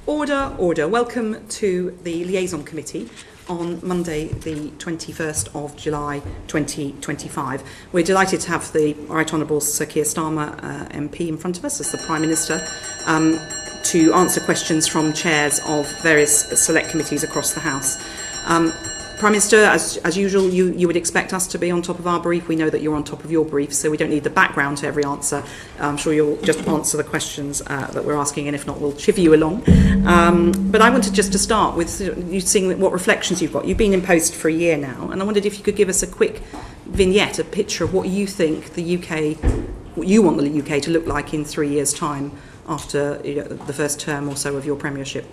Order, order. Welcome to the Liaison Committee on Monday, the 21st of July 2025. We're delighted to have the Right Honourable Sir Keir Starmer MP in front of us as the Prime Minister to answer questions from chairs of various select committees across the House. Prime Minister, as usual, you would expect us to be on top of our brief. We know that you're on top of your brief, so we don't need the background to every answer. I'm sure you'll just answer the questions that we're asking, and if not, we'll chivvy you along. But I wanted just to start with you seeing what reflections you've got. You've been in post for a year now, and I wondered if you could give us a quick vignette, a picture of what you think the UK, what you want the UK to look like in 3 years' time after the first term or so of your premiership.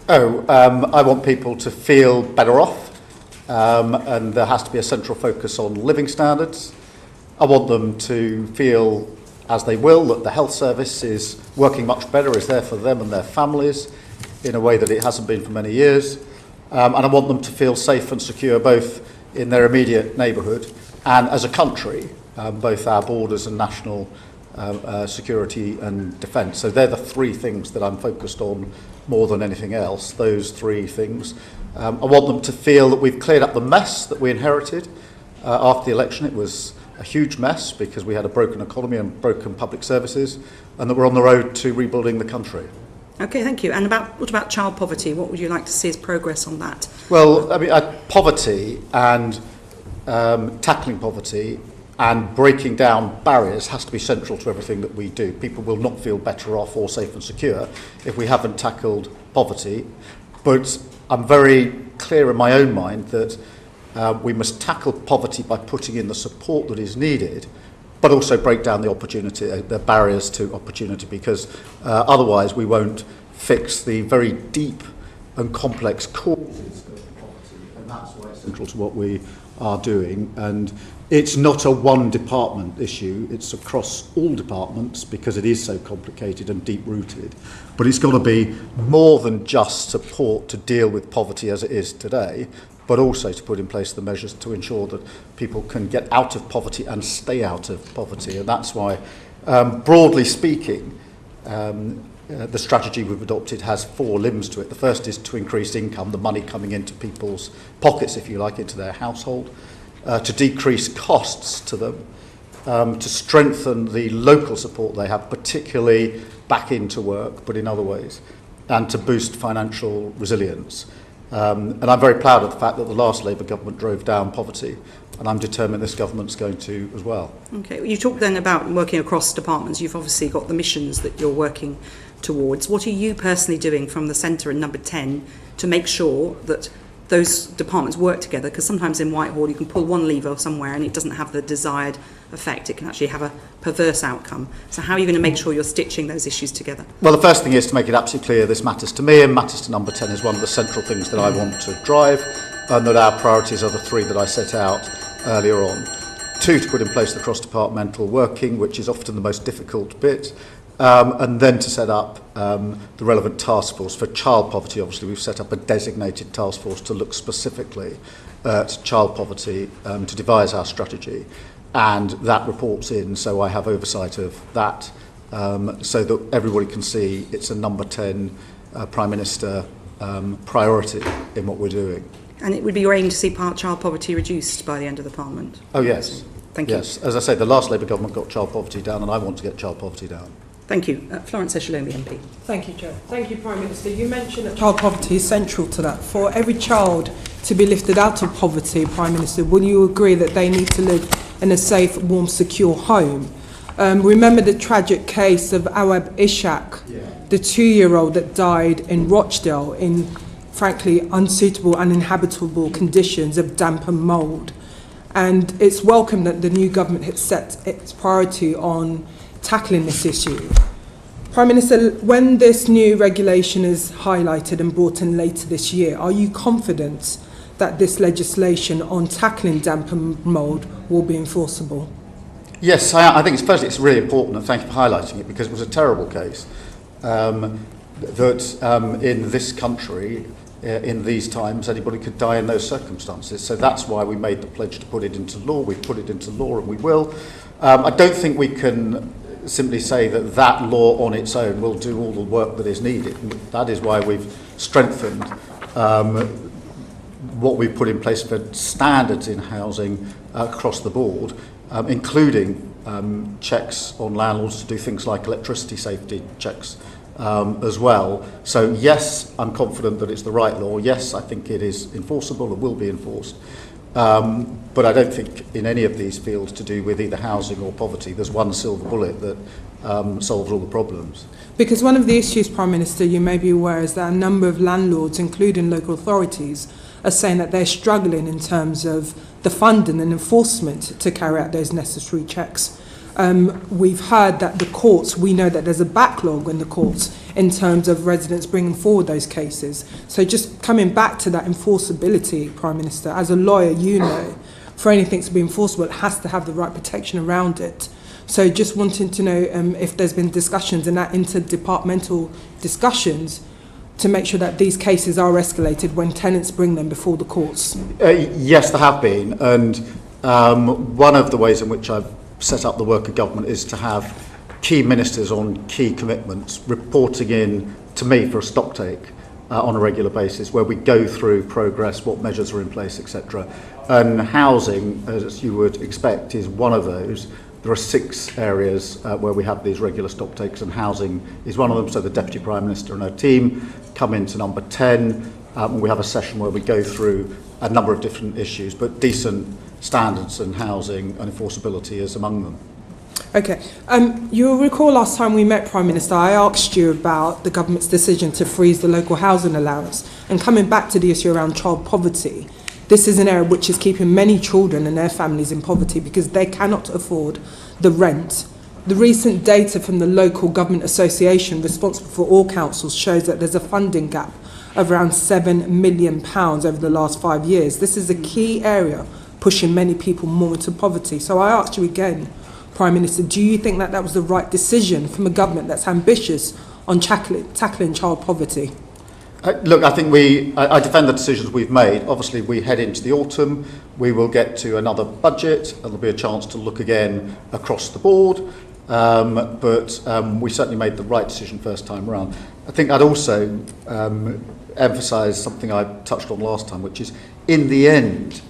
I want people to feel better off. And there has to be a central focus on living standards. I want them to feel, as they will, that the health service is working much better, is there for them and their families in a way that it hasn't been for many years. And I want them to feel safe and secure both in their immediate neighbourhood and as a country, both our borders and national security and defence. So they're the three things that I'm focused on more than anything else, those three things. I want them to feel that we've cleared up the mess that we inherited after the election. It was a huge mess because we had a broken economy and broken public services, and that we're on the road to rebuilding the country. Okay, thank you. And what about child poverty? What would you like to see as progress on that? Well, I mean, poverty and tackling poverty and breaking down barriers has to be central to everything that we do. People will not feel better off or safe and secure if we haven't tackled poverty. But I'm very clear in my own mind that we must tackle poverty by putting in the support that is needed, but also break down the barriers to opportunity, because otherwise we won't fix the very deep and complex causes of poverty, and that's why it's central to what we are doing. And it's not a one department issue, it's across all departments because it is so complicated and deep rooted. But it's got to be more than just support to deal with poverty as it is today, but also to put in place the measures to ensure that people can get out of poverty and stay out of poverty. And that's why, broadly speaking, the strategy we've adopted has four limbs to it. The first is to increase income, the money coming into people's pockets, if you like, into their household. To decrease costs to them, to strengthen the local support they have, particularly back into work, but in other ways, and to boost financial resilience. And I'm very proud of the fact that the last Labour government drove down poverty, and I'm determined this government's going to as well. Okay, you talked then about working across departments. You've obviously got the missions that you're working towards. What are you personally doing from the centre in number 10 to make sure that those departments work together? Because sometimes in Whitehall you can pull one lever somewhere and it doesn't have the desired effect. It can actually have a perverse outcome. So how are you going to make sure you're stitching those issues together? Well, the first thing is to make it absolutely clear this matters to me, and matters to number 10 is one of the central things that I want to drive, and that our priorities are the three that I set out earlier on. 2, to put in place the cross-departmental working, which is often the most difficult bit. And then to set up the relevant task force for child poverty. Obviously, we've set up a designated task force to look specifically at child poverty, to devise our strategy, and that reports in, so I have oversight of that, so that everybody can see it's a number 10 Prime Minister priority in what we're doing. And it would be your aim to see child poverty reduced by the end of the Parliament? Oh, yes. Thank you. Yes, as I say, the last Labour government got child poverty down, and I want to get child poverty down. Thank you. Florence Eshalomi MP. Thank you, Chair. Thank you, Prime Minister. You mentioned that child poverty is central to that. For every child to be lifted out of poverty, Prime Minister, will you agree that they need to live in a safe, warm, secure home? Remember the tragic case of Awab Ishaq, the 2-year-old that died in Rochdale in, frankly, unsuitable, uninhabitable conditions of damp and mould. And it's welcome that the new government has set its priority on tackling this issue. Prime Minister, when this new regulation is highlighted and brought in later this year, are you confident that this legislation on tackling damp and mould will be enforceable? Yes, I think firstly it's really important, and thank you for highlighting it, because it was a terrible case that in this country, in these times, anybody could die in those circumstances. So that's why we made the pledge to put it into law. We've put it into law, and we will. I don't think we can simply say that that law on its own will do all the work that is needed. That is why we've strengthened what we've put in place for standards in housing across the board, including checks on landlords to do things like electricity safety checks as well. So yes, I'm confident that it's the right law. Yes, I think it is enforceable and will be enforced. But I don't think in any of these fields to do with either housing or poverty, there's one silver bullet that solves all the problems. Because one of the issues, Prime Minister, you may be aware, is that a number of landlords, including local authorities, are saying that they're struggling in terms of the funding and enforcement to carry out those necessary checks. We've heard that the courts, we know that there's a backlog in the courts in terms of residents bringing forward those cases. So just coming back to that enforceability, Prime Minister, as a lawyer, you know, for anything to be enforceable, it has to have the right protection around it. So just wanting to know if there's been discussions in that interdepartmental discussions to make sure that these cases are escalated when tenants bring them before the courts. Yes, there have been. And one of the ways in which I've set up the work of government is to have key ministers on key commitments reporting in to me for a stocktake on a regular basis, where we go through progress, what measures are in place, etc. And housing, as you would expect, is one of those. There are 6 areas where we have these regular stocktakes, and housing is one of them. So the Deputy Prime Minister and her team come into number 10, and we have a session where we go through a number of different issues, but decent standards and housing and enforceability is among them. Okay. You'll recall last time we met, Prime Minister, I asked you about the government's decision to freeze the local housing allowance. And coming back to the issue around child poverty, this is an area which is keeping many children and their families in poverty because they cannot afford the rent. The recent data from the local government association responsible for all councils shows that there's a funding gap of around £7 million over the last 5 years. This is a key area pushing many people more into poverty. So I asked you again, Prime Minister, do you think that that was the right decision from a government that's ambitious on tackling child poverty? Look, I think I defend the decisions we've made. Obviously, we head into the autumn. We will get to another budget. There'll be a chance to look again across the board. But we certainly made the right decision first time around. I think I'd also emphasise something I touched on last time, which is in the end,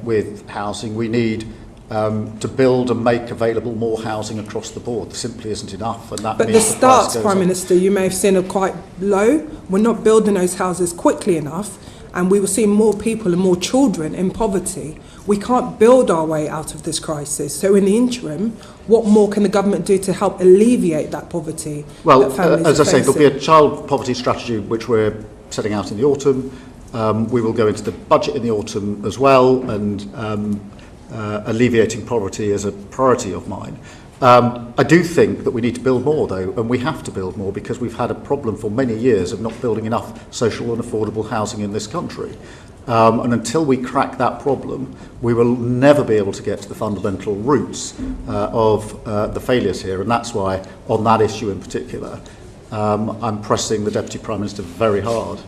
with housing, we need to build and make available more housing across the board. There simply isn't enough, and that but means the starts, Prime up. Minister, you may have seen are quite low. We're not building those houses quickly enough, and we will see more people and more children in poverty. We can't build our way out of this crisis. So in the interim, what more can the government do to help alleviate that poverty? Well, that families as I say, facing? there'll be a child poverty strategy which we're setting out in the autumn. We will go into the budget in the autumn as well, and alleviating poverty is a priority of mine. I do think that we need to build more, though, and we have to build more because we've had a problem for many years of not building enough social and affordable housing in this country. And until we crack that problem, we will never be able to get to the fundamental roots of the failures here. And that's why, on that issue in particular, I'm pressing the Deputy Prime Minister very hard.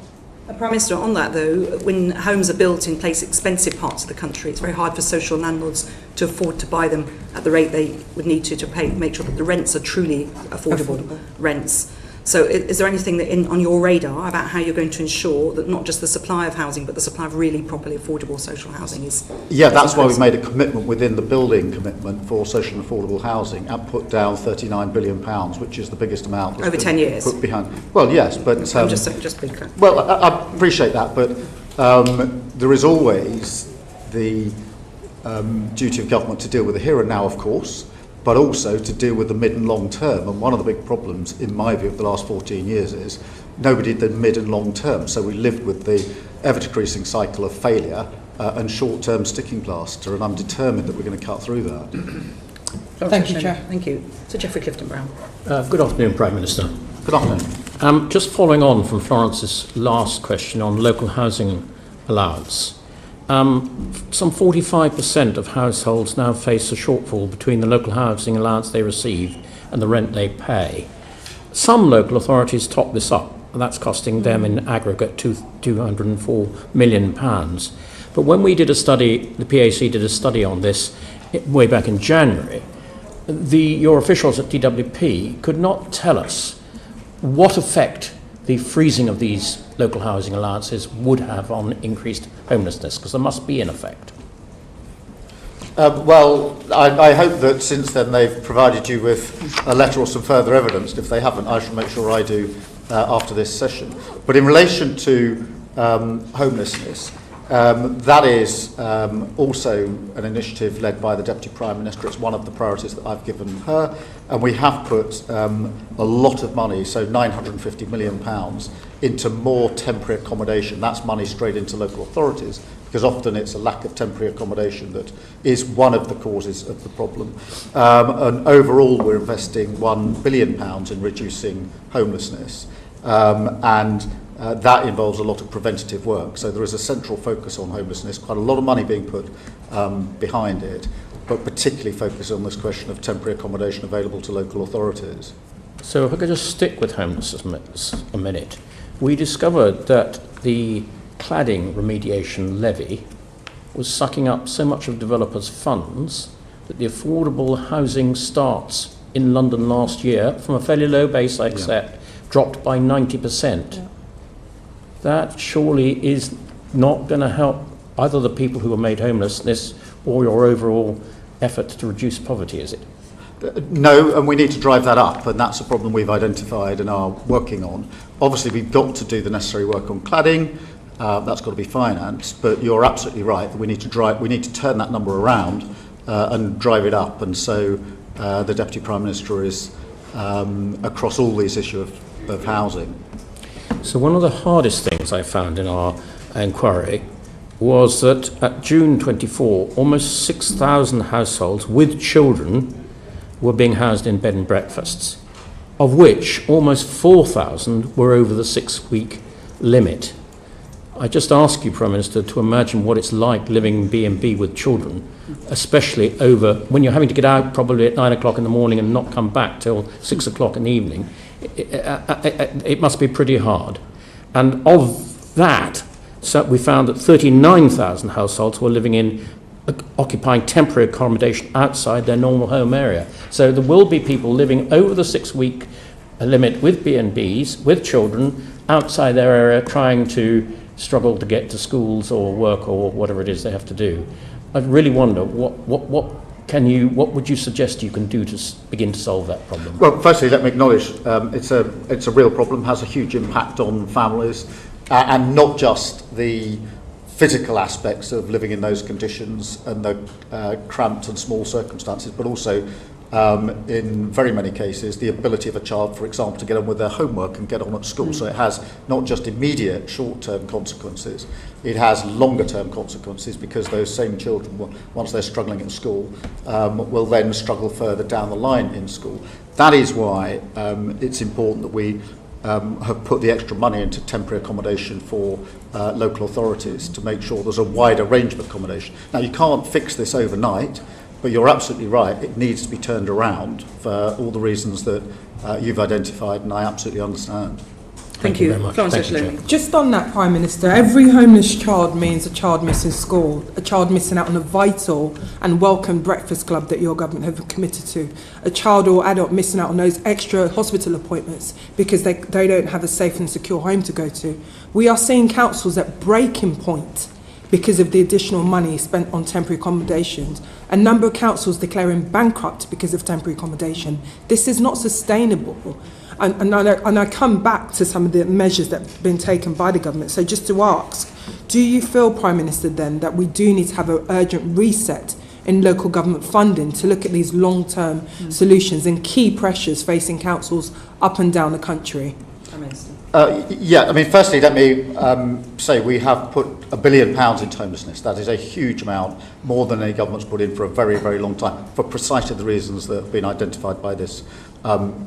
Prime Minister, on that though, when homes are built in expensive parts of the country, it's very hard for social landlords to afford to buy them at the rate they would need to pay, make sure that the rents are truly affordable rents. So is there anything that on your radar about how you're going to ensure that not just the supply of housing, but the supply of really properly affordable social housing is... Yeah, that's why we've made a commitment within the building commitment for social and affordable housing and put down £39 billion, which is the biggest amount over 10 years. Put behind. Well, yes, but... I'm just saying, just be clear. Well, I appreciate that, but there is always the duty of government to deal with the here and now, of course, but also to deal with the mid and long term. And one of the big problems, in my view, of the last 14 years is nobody did the mid and long term. So we lived with the ever-decreasing cycle of failure and short-term sticking plaster, and I'm determined that we're going to cut through that. Thank you, Chair. Thank you. So Geoffrey Clifton-Brown. Good afternoon, Prime Minister. Good afternoon. Just following on from Florence's last question on local housing allowance. Some 45% of households now face a shortfall between the local housing allowance they receive and the rent they pay. Some local authorities top this up, and that's costing them in aggregate £204 million. But when we did a study, the PAC did a study on this way back in January, your officials at DWP could not tell us what effect the freezing of these local housing allowances would have on increased homelessness, because there must be an effect. Well, I hope that since then they've provided you with a letter or some further evidence. If they haven't, I shall make sure I do after this session. But in relation to homelessness, that is also an initiative led by the Deputy Prime Minister. It's one of the priorities that I've given her, and we have put a lot of money, so £950 million, into more temporary accommodation. That's money straight into local authorities, because often it's a lack of temporary accommodation that is one of the causes of the problem. And overall, we're investing £1 billion in reducing homelessness, and that involves a lot of preventative work. So there is a central focus on homelessness, quite a lot of money being put behind it, but particularly focus on this question of temporary accommodation available to local authorities. So if I could just stick with homelessness a minute. We discovered that the cladding remediation levy was sucking up so much of developers' funds that the affordable housing starts in London last year, from a fairly low base, I accept, dropped by 90%. Yeah. That surely is not going to help either the people who are made homeless or your overall effort to reduce poverty, is it? No, and we need to drive that up, and that's a problem we've identified and are working on. Obviously, we've got to do the necessary work on cladding. That's got to be financed, but you're absolutely right that we need to turn that number around and drive it up. And so the Deputy Prime Minister is across all these issues of housing. So one of the hardest things I found in our inquiry was that at June 24, almost 6,000 households with children were being housed in bed and breakfasts, of which almost 4,000 were over the 6-week limit. I just ask you, Prime Minister, to imagine what it's like living B&B with children, especially over when you're having to get out probably at 9 o'clock in the morning and not come back till 6 o'clock in the evening. It must be pretty hard. And of that, so we found that 39,000 households were living in occupying temporary accommodation outside their normal home area. So there will be people living over the 6-week limit with B&Bs, with children, outside their area, trying to struggle to get to schools or work or whatever it is they have to do. I really wonder what would you suggest you can do to begin to solve that problem? Well, firstly, let me acknowledge it's a real problem, has a huge impact on families, and not just the physical aspects of living in those conditions and the cramped and small circumstances, but also in very many cases the ability of a child, for example, to get on with their homework and get on at school. So it has not just immediate short-term consequences, it has longer-term consequences, because those same children, once they're struggling at school, will then struggle further down the line in school. That is why it's important that we have put the extra money into temporary accommodation for local authorities to make sure there's a wider range of accommodation. Now, you can't fix this overnight, but you're absolutely right, it needs to be turned around for all the reasons that you've identified, and I absolutely understand. Thank you very much. Florence Thank you, Just on that, Prime Minister, every homeless child means a child missing school, a child missing out on a vital and welcome breakfast club that your government have committed to, a child or adult missing out on those extra hospital appointments because they don't have a safe and secure home to go to. We are seeing councils at breaking point because of the additional money spent on temporary accommodations. A number of councils declaring bankrupt because of temporary accommodation. This is not sustainable. And I come back to some of the measures that have been taken by the government. So just to ask, do you feel, Prime Minister, then, that we do need to have an urgent reset in local government funding to look at these long-term solutions and key pressures facing councils up and down the country? Yeah, I mean, firstly, let me say we have put £1 billion into homelessness. That is a huge amount, more than any government's put in for a very, very long time, for precisely the reasons that have been identified by this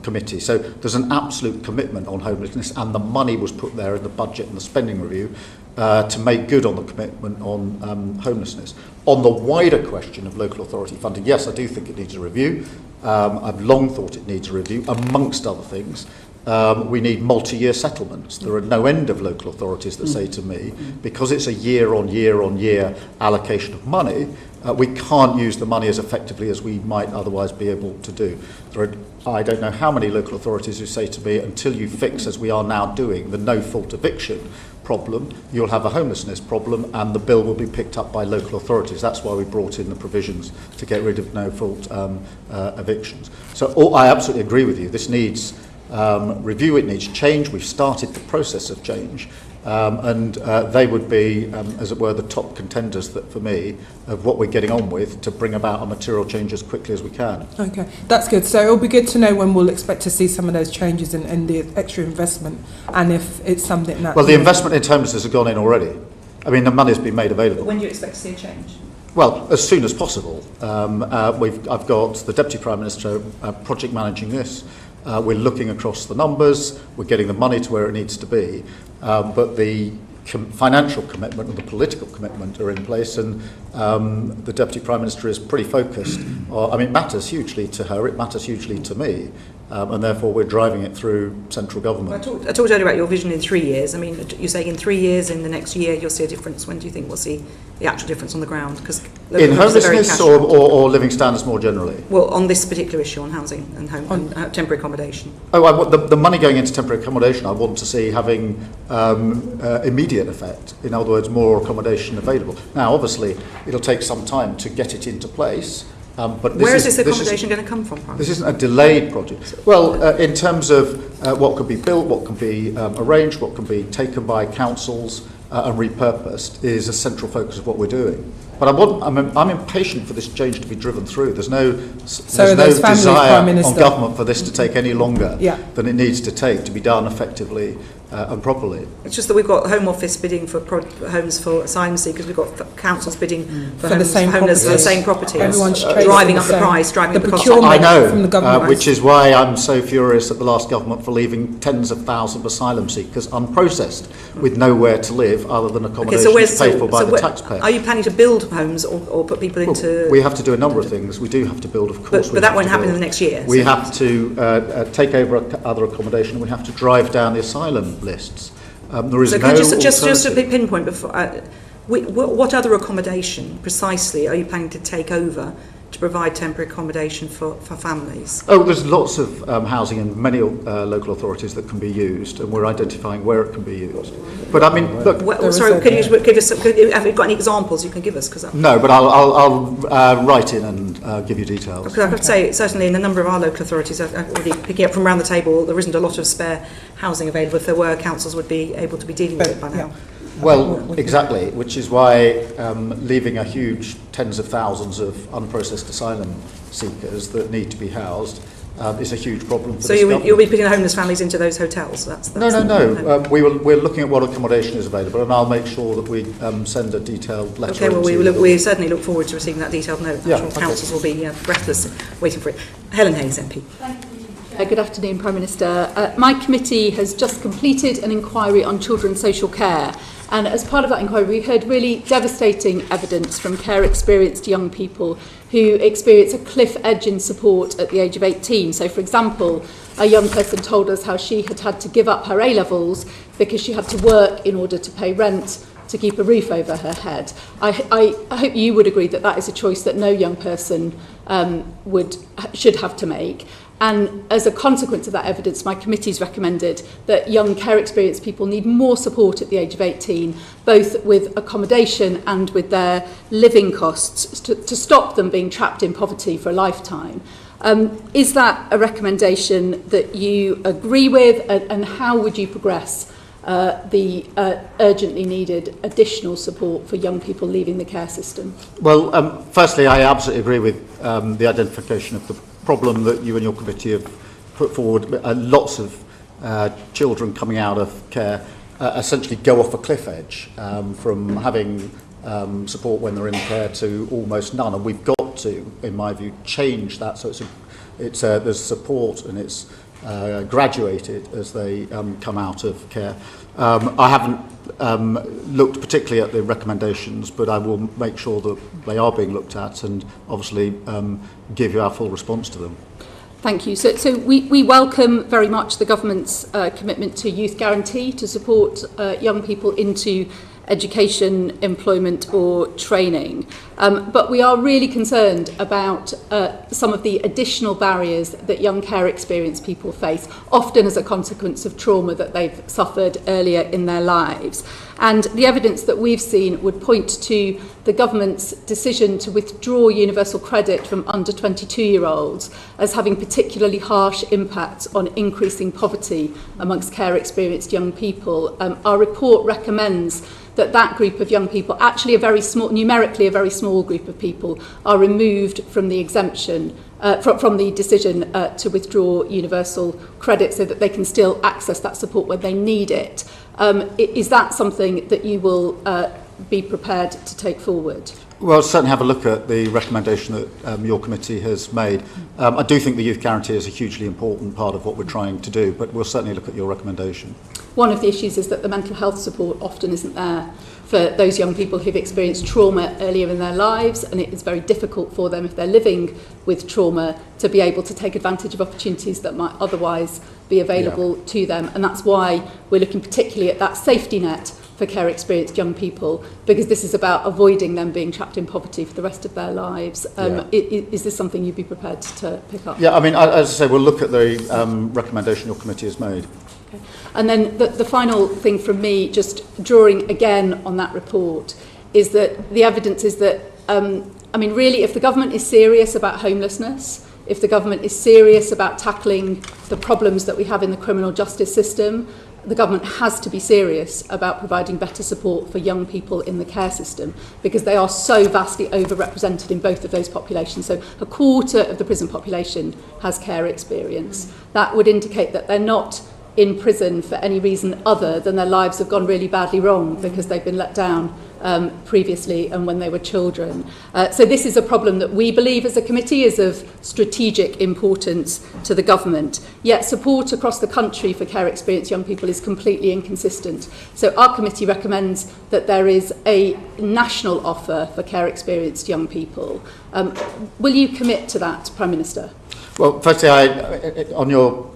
committee. So there's an absolute commitment on homelessness, and the money was put there in the budget and the spending review to make good on the commitment on homelessness. On the wider question of local authority funding, yes, I do think it needs a review. I've long thought it needs a review, amongst other things, we need multi-year settlements. There are no end of local authorities that say to me, because it's a year-on-year allocation of money, we can't use the money as effectively as we might otherwise be able to do. There are, I don't know how many local authorities who say to me, until you fix, as we are now doing, the no-fault eviction problem, you'll have a homelessness problem, and the bill will be picked up by local authorities. That's why we brought in the provisions to get rid of no-fault evictions. So I absolutely agree with you. This needs review, it needs change. We've started the process of change. And they would be, as it were, the top contenders that, for me, of what we're getting on with to bring about a material change as quickly as we can. Okay, that's good. So it'll be good to know when we'll expect to see some of those changes and the extra investment, and if it's something that... Well, the investment in homelessness has gone in already. I mean, the money's been made available. But when do you expect to see a change? Well, as soon as possible. I've got the Deputy Prime Minister project managing this. We're looking across the numbers, we're getting the money to where it needs to be, but the financial commitment and the political commitment are in place, and the Deputy Prime Minister is pretty focused. I mean, it matters hugely to her, it matters hugely to me, and therefore we're driving it through central government. I talked earlier about your vision in 3 years. I mean, you're saying in 3 years, in the next year, you'll see a difference. When do you think we'll see the actual difference on the ground? Because in homelessness or living standards more generally? Well, on this particular issue, on housing and home and temporary accommodation. Oh, I want the money going into temporary accommodation, I want to see having immediate effect. In other words, more accommodation available. Now, obviously, it'll take some time to get it into place. But where is this accommodation going to come from? This isn't a delayed project. Well, in terms of what can be built, what can be arranged, what can be taken by councils and repurposed, is a central focus of what we're doing. But I'm impatient for this change to be driven through. There's no desire on government for this to take any longer than it needs to take to be done effectively and properly. It's just that we've got Home Office bidding for homes for asylum seekers, we've got councils bidding for the same properties. Everyone's driving up the price, driving up the cost. I know, from the government. Which is why I'm so furious at the last government for leaving tens of thousands of asylum seekers unprocessed with nowhere to live other than accommodation paid for by the taxpayer. Are you planning to build homes or put people into... We have to do a number of things. We do have to build, of course. But that won't happen in the next year. We have to take over other accommodation. We have to drive down the asylum lists. There is just a big pinpoint before. What other accommodation precisely are you planning to take over to provide temporary accommodation for families? Oh, there's lots of housing in many local authorities that can be used, and we're identifying where it can be used. But I mean, look. Can you give us? Have you got any examples you can give us? No, but I'll write in and give you details. Because I have to say, certainly in a number of our local authorities, already picking up from around the table, there isn't a lot of spare housing available. If there were, councils would be able to be dealing with it by now. Well, exactly, which is why leaving a huge tens of thousands of unprocessed asylum seekers that need to be housed is a huge problem for this government. You'll be putting homeless families into those hotels? No. We're looking at what accommodation is available, and I'll make sure that we send a detailed letter. Okay, well, we certainly look forward to receiving that detailed note. I'm sure councils will be breathless waiting for it. Helen Hayes, MP. Thank you. Good afternoon, Prime Minister. My committee has just completed an inquiry on children's social care. And as part of that inquiry, we heard really devastating evidence from care-experienced young people who experience a cliff edge in support at the age of 18. So, for example, a young person told us how she had to give up her A-levels because she had to work in order to pay rent to keep a roof over her head. I hope you would agree that that is a choice that no young person should have to make. And as a consequence of that evidence, my committee's recommended that young care-experienced people need more support at the age of 18, both with accommodation and with their living costs, to stop them being trapped in poverty for a lifetime. Is that a recommendation that you agree with, and how would you progress the urgently needed additional support for young people leaving the care system? Well, firstly, I absolutely agree with the identification of the problem that you and your committee have put forward. Lots of children coming out of care essentially go off a cliff edge from having support when they're in care to almost none, and we've got to, in my view, change that so there's support and it's graduated as they come out of care. I haven't looked particularly at the recommendations, but I will make sure that they are being looked at and obviously give you our full response to them. Thank you. So we welcome very much the government's commitment to youth guarantee to support young people into education, employment or training. But we are really concerned about some of the additional barriers that young care experienced people face, often as a consequence of trauma that they've suffered earlier in their lives. And the evidence that we've seen would point to the government's decision to withdraw universal credit from under 22-year-olds as having particularly harsh impacts on increasing poverty amongst care experienced young people. Our report recommends that group of young people, actually numerically a very small group of people, are removed from the exemption, from the decision to withdraw universal credit so that they can still access that support when they need it. Is that something that you will be prepared to take forward? Well, certainly have a look at the recommendation that your committee has made. I do think the youth guarantee is a hugely important part of what we're trying to do, but we'll certainly look at your recommendation. One of the issues is that the mental health support often isn't there for those young people who've experienced trauma earlier in their lives, and it is very difficult for them, if they're living with trauma, to be able to take advantage of opportunities that might otherwise be available to them. And that's why we're looking particularly at that safety net for care experienced young people, because this is about avoiding them being trapped in poverty for the rest of their lives. Is this something you'd be prepared to pick up? Yeah, I mean, as I say, we'll look at the recommendation your committee has made. Okay. And then the final thing from me, just drawing again on that report, is that the evidence is that, really, if the government is serious about homelessness, if the government is serious about tackling the problems that we have in the criminal justice system, the government has to be serious about providing better support for young people in the care system, because they are so vastly overrepresented in both of those populations. So a quarter of the prison population has care experience. That would indicate that they're not in prison for any reason other than their lives have gone really badly wrong because they've been let down previously and when they were children. So this is a problem that we believe as a committee is of strategic importance to the government. Yet support across the country for care experienced young people is completely inconsistent. So our committee recommends that there is a national offer for care experienced young people. Will you commit to that, Prime Minister? Well, firstly, on your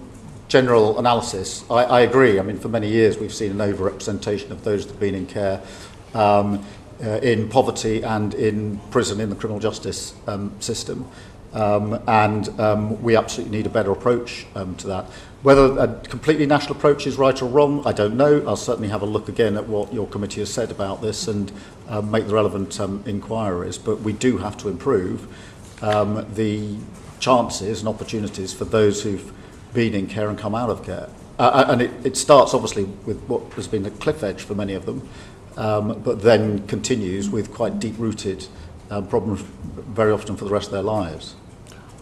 general analysis, I agree. I mean, for many years we've seen an overrepresentation of those that have been in care, in poverty and in prison in the criminal justice system. We absolutely need a better approach to that. Whether a completely national approach is right or wrong, I don't know. I'll certainly have a look again at what your committee has said about this and make the relevant inquiries. But we do have to improve the chances and opportunities for those who've been in care and come out of care. And it starts obviously with what has been a cliff edge for many of them, but then continues with quite deep-rooted problems very often for the rest of their lives.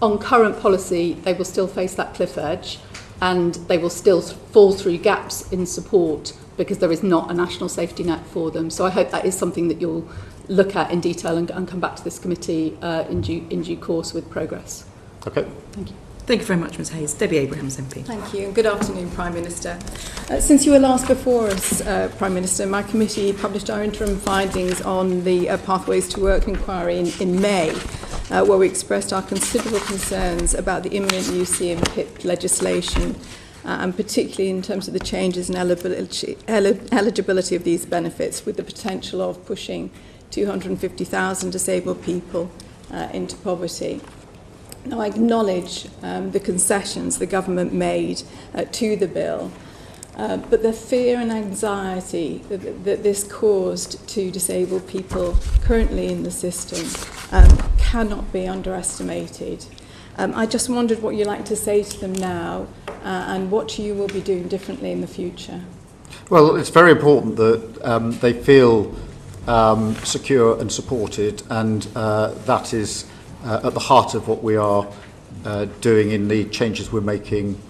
On current policy, they will still face that cliff edge and they will still fall through gaps in support because there is not a national safety net for them. So I hope that is something that you'll look at in detail and come back to this committee in due course with progress. Okay. Thank you. Thank you very much, Ms Hayes. Debbie Abrahams, MP. Thank you, and good afternoon, Prime Minister. Since you were last before us, Prime Minister, my committee published our interim findings on the Pathways to Work inquiry in May, where we expressed our considerable concerns about the imminent UC and PIP legislation, and particularly in terms of the changes in eligibility of these benefits, with the potential of pushing 250,000 disabled people into poverty. Now, I acknowledge the concessions the government made to the bill, but the fear and anxiety that this caused to disabled people currently in the system cannot be underestimated. I just wondered what you'd like to say to them now and what you will be doing differently in the future. Well, it's very important that they feel secure and supported, and that is at the heart of what we are doing in the changes we're making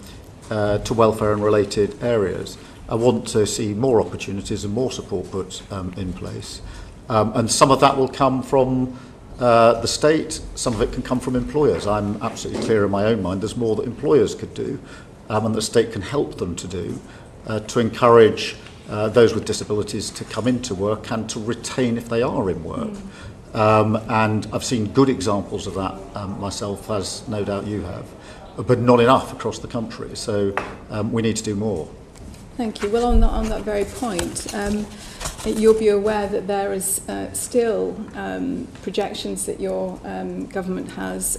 to welfare and related areas. I want to see more opportunities and more support put in place. And some of that will come from the state, some of it can come from employers. I'm absolutely clear in my own mind there's more that employers could do and the state can help them to do to encourage those with disabilities to come into work and to retain if they are in work. And I've seen good examples of that myself, as no doubt you have. but not enough across the country. So we need to do more. Thank you. Well, on that very point, you'll be aware that there is still projections that your government has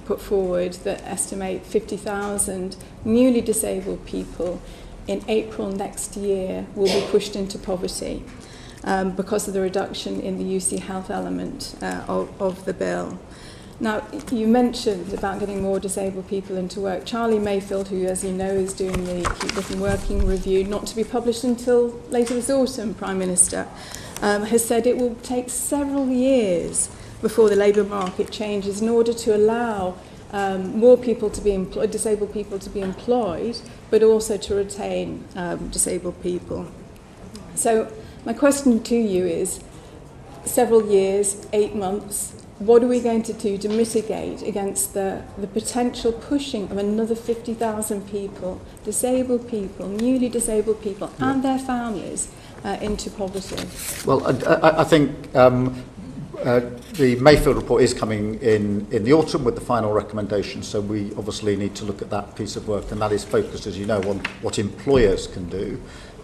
put forward that estimate 50,000 newly disabled people in April next year will be pushed into poverty because of the reduction in the UC health element of the bill. Now, you mentioned about getting more disabled people into work. Charlie Mayfield, who, as you know, is doing the Keep Britain Working review, not to be published until later this autumn, Prime Minister, has said it will take several years before the labour market changes in order to allow more people to be employed, disabled people to be employed, but also to retain disabled people. So my question to you is, several years, 8 months, what are we going to do to mitigate against the potential pushing of another 50,000 people, disabled people, newly disabled people, and their families into poverty? Well, I think the Mayfield report is coming in the autumn with the final recommendations, so we obviously need to look at that piece of work, and that is focused, as you know, on what employers can do.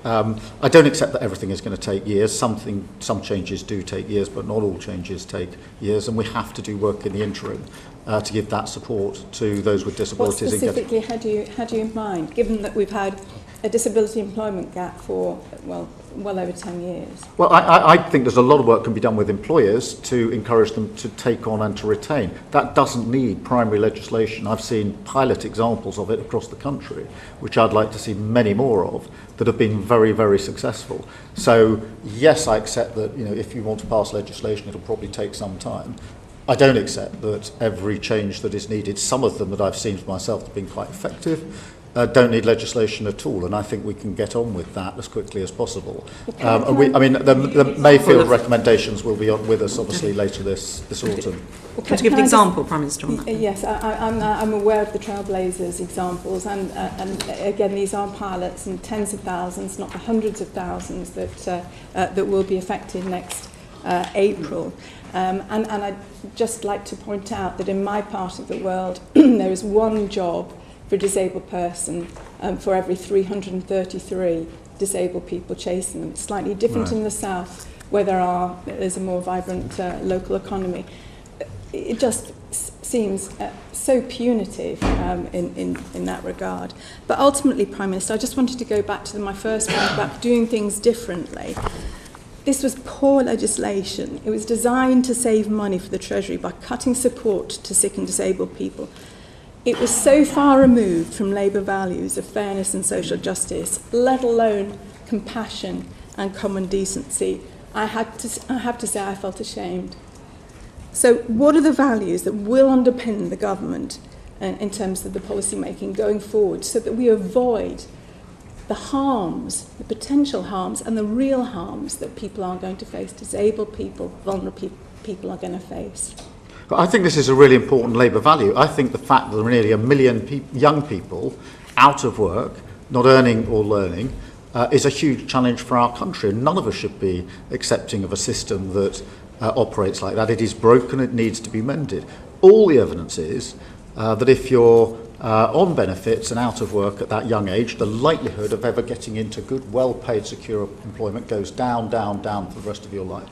I don't accept that everything is going to take years. Some changes do take years, but not all changes take years, and we have to do work in the interim to give that support to those with disabilities. What specifically had you in mind, given that we've had a disability employment gap for, well over 10 years? Well, I think there's a lot of work can be done with employers to encourage them to take on and to retain. That doesn't need primary legislation. I've seen pilot examples of it across the country, which I'd like to see many more of, that have been very, very successful. So, yes, I accept that, if you want to pass legislation, it'll probably take some time. I don't accept that every change that is needed, some of them that I've seen for myself have been quite effective, don't need legislation at all, and I think we can get on with that as quickly as possible. The Mayfield recommendations will be on with us, obviously, later this autumn. Can you give an example, Prime Minister? Yes, I'm aware of the Trailblazers examples, and again, these are pilots and tens of thousands, not the hundreds of thousands that will be affected next April. And I'd just like to point out that in my part of the world, there is one job for a disabled person for every 333 disabled people chasing them. It's slightly different in the south, where there's a more vibrant local economy. It just seems so punitive in that regard. But ultimately, Prime Minister, I just wanted to go back to my first point about doing things differently. This was poor legislation. It was designed to save money for the Treasury by cutting support to sick and disabled people. It was so far removed from Labour values of fairness and social justice, let alone compassion and common decency. I have to say I felt ashamed. So what are the values that will underpin the government in terms of the policy making going forward, so that we avoid the harms, the potential harms and the real harms that people are going to face, disabled people, vulnerable people are going to face? I think this is a really important Labour value. I think the fact that there are nearly 1 million young people out of work, not earning or learning, is a huge challenge for our country. And none of us should be accepting of a system that operates like that. It is broken, it needs to be mended. All the evidence is that if you're on benefits and out of work at that young age, the likelihood of ever getting into good, well-paid, secure employment goes down, down, down for the rest of your life.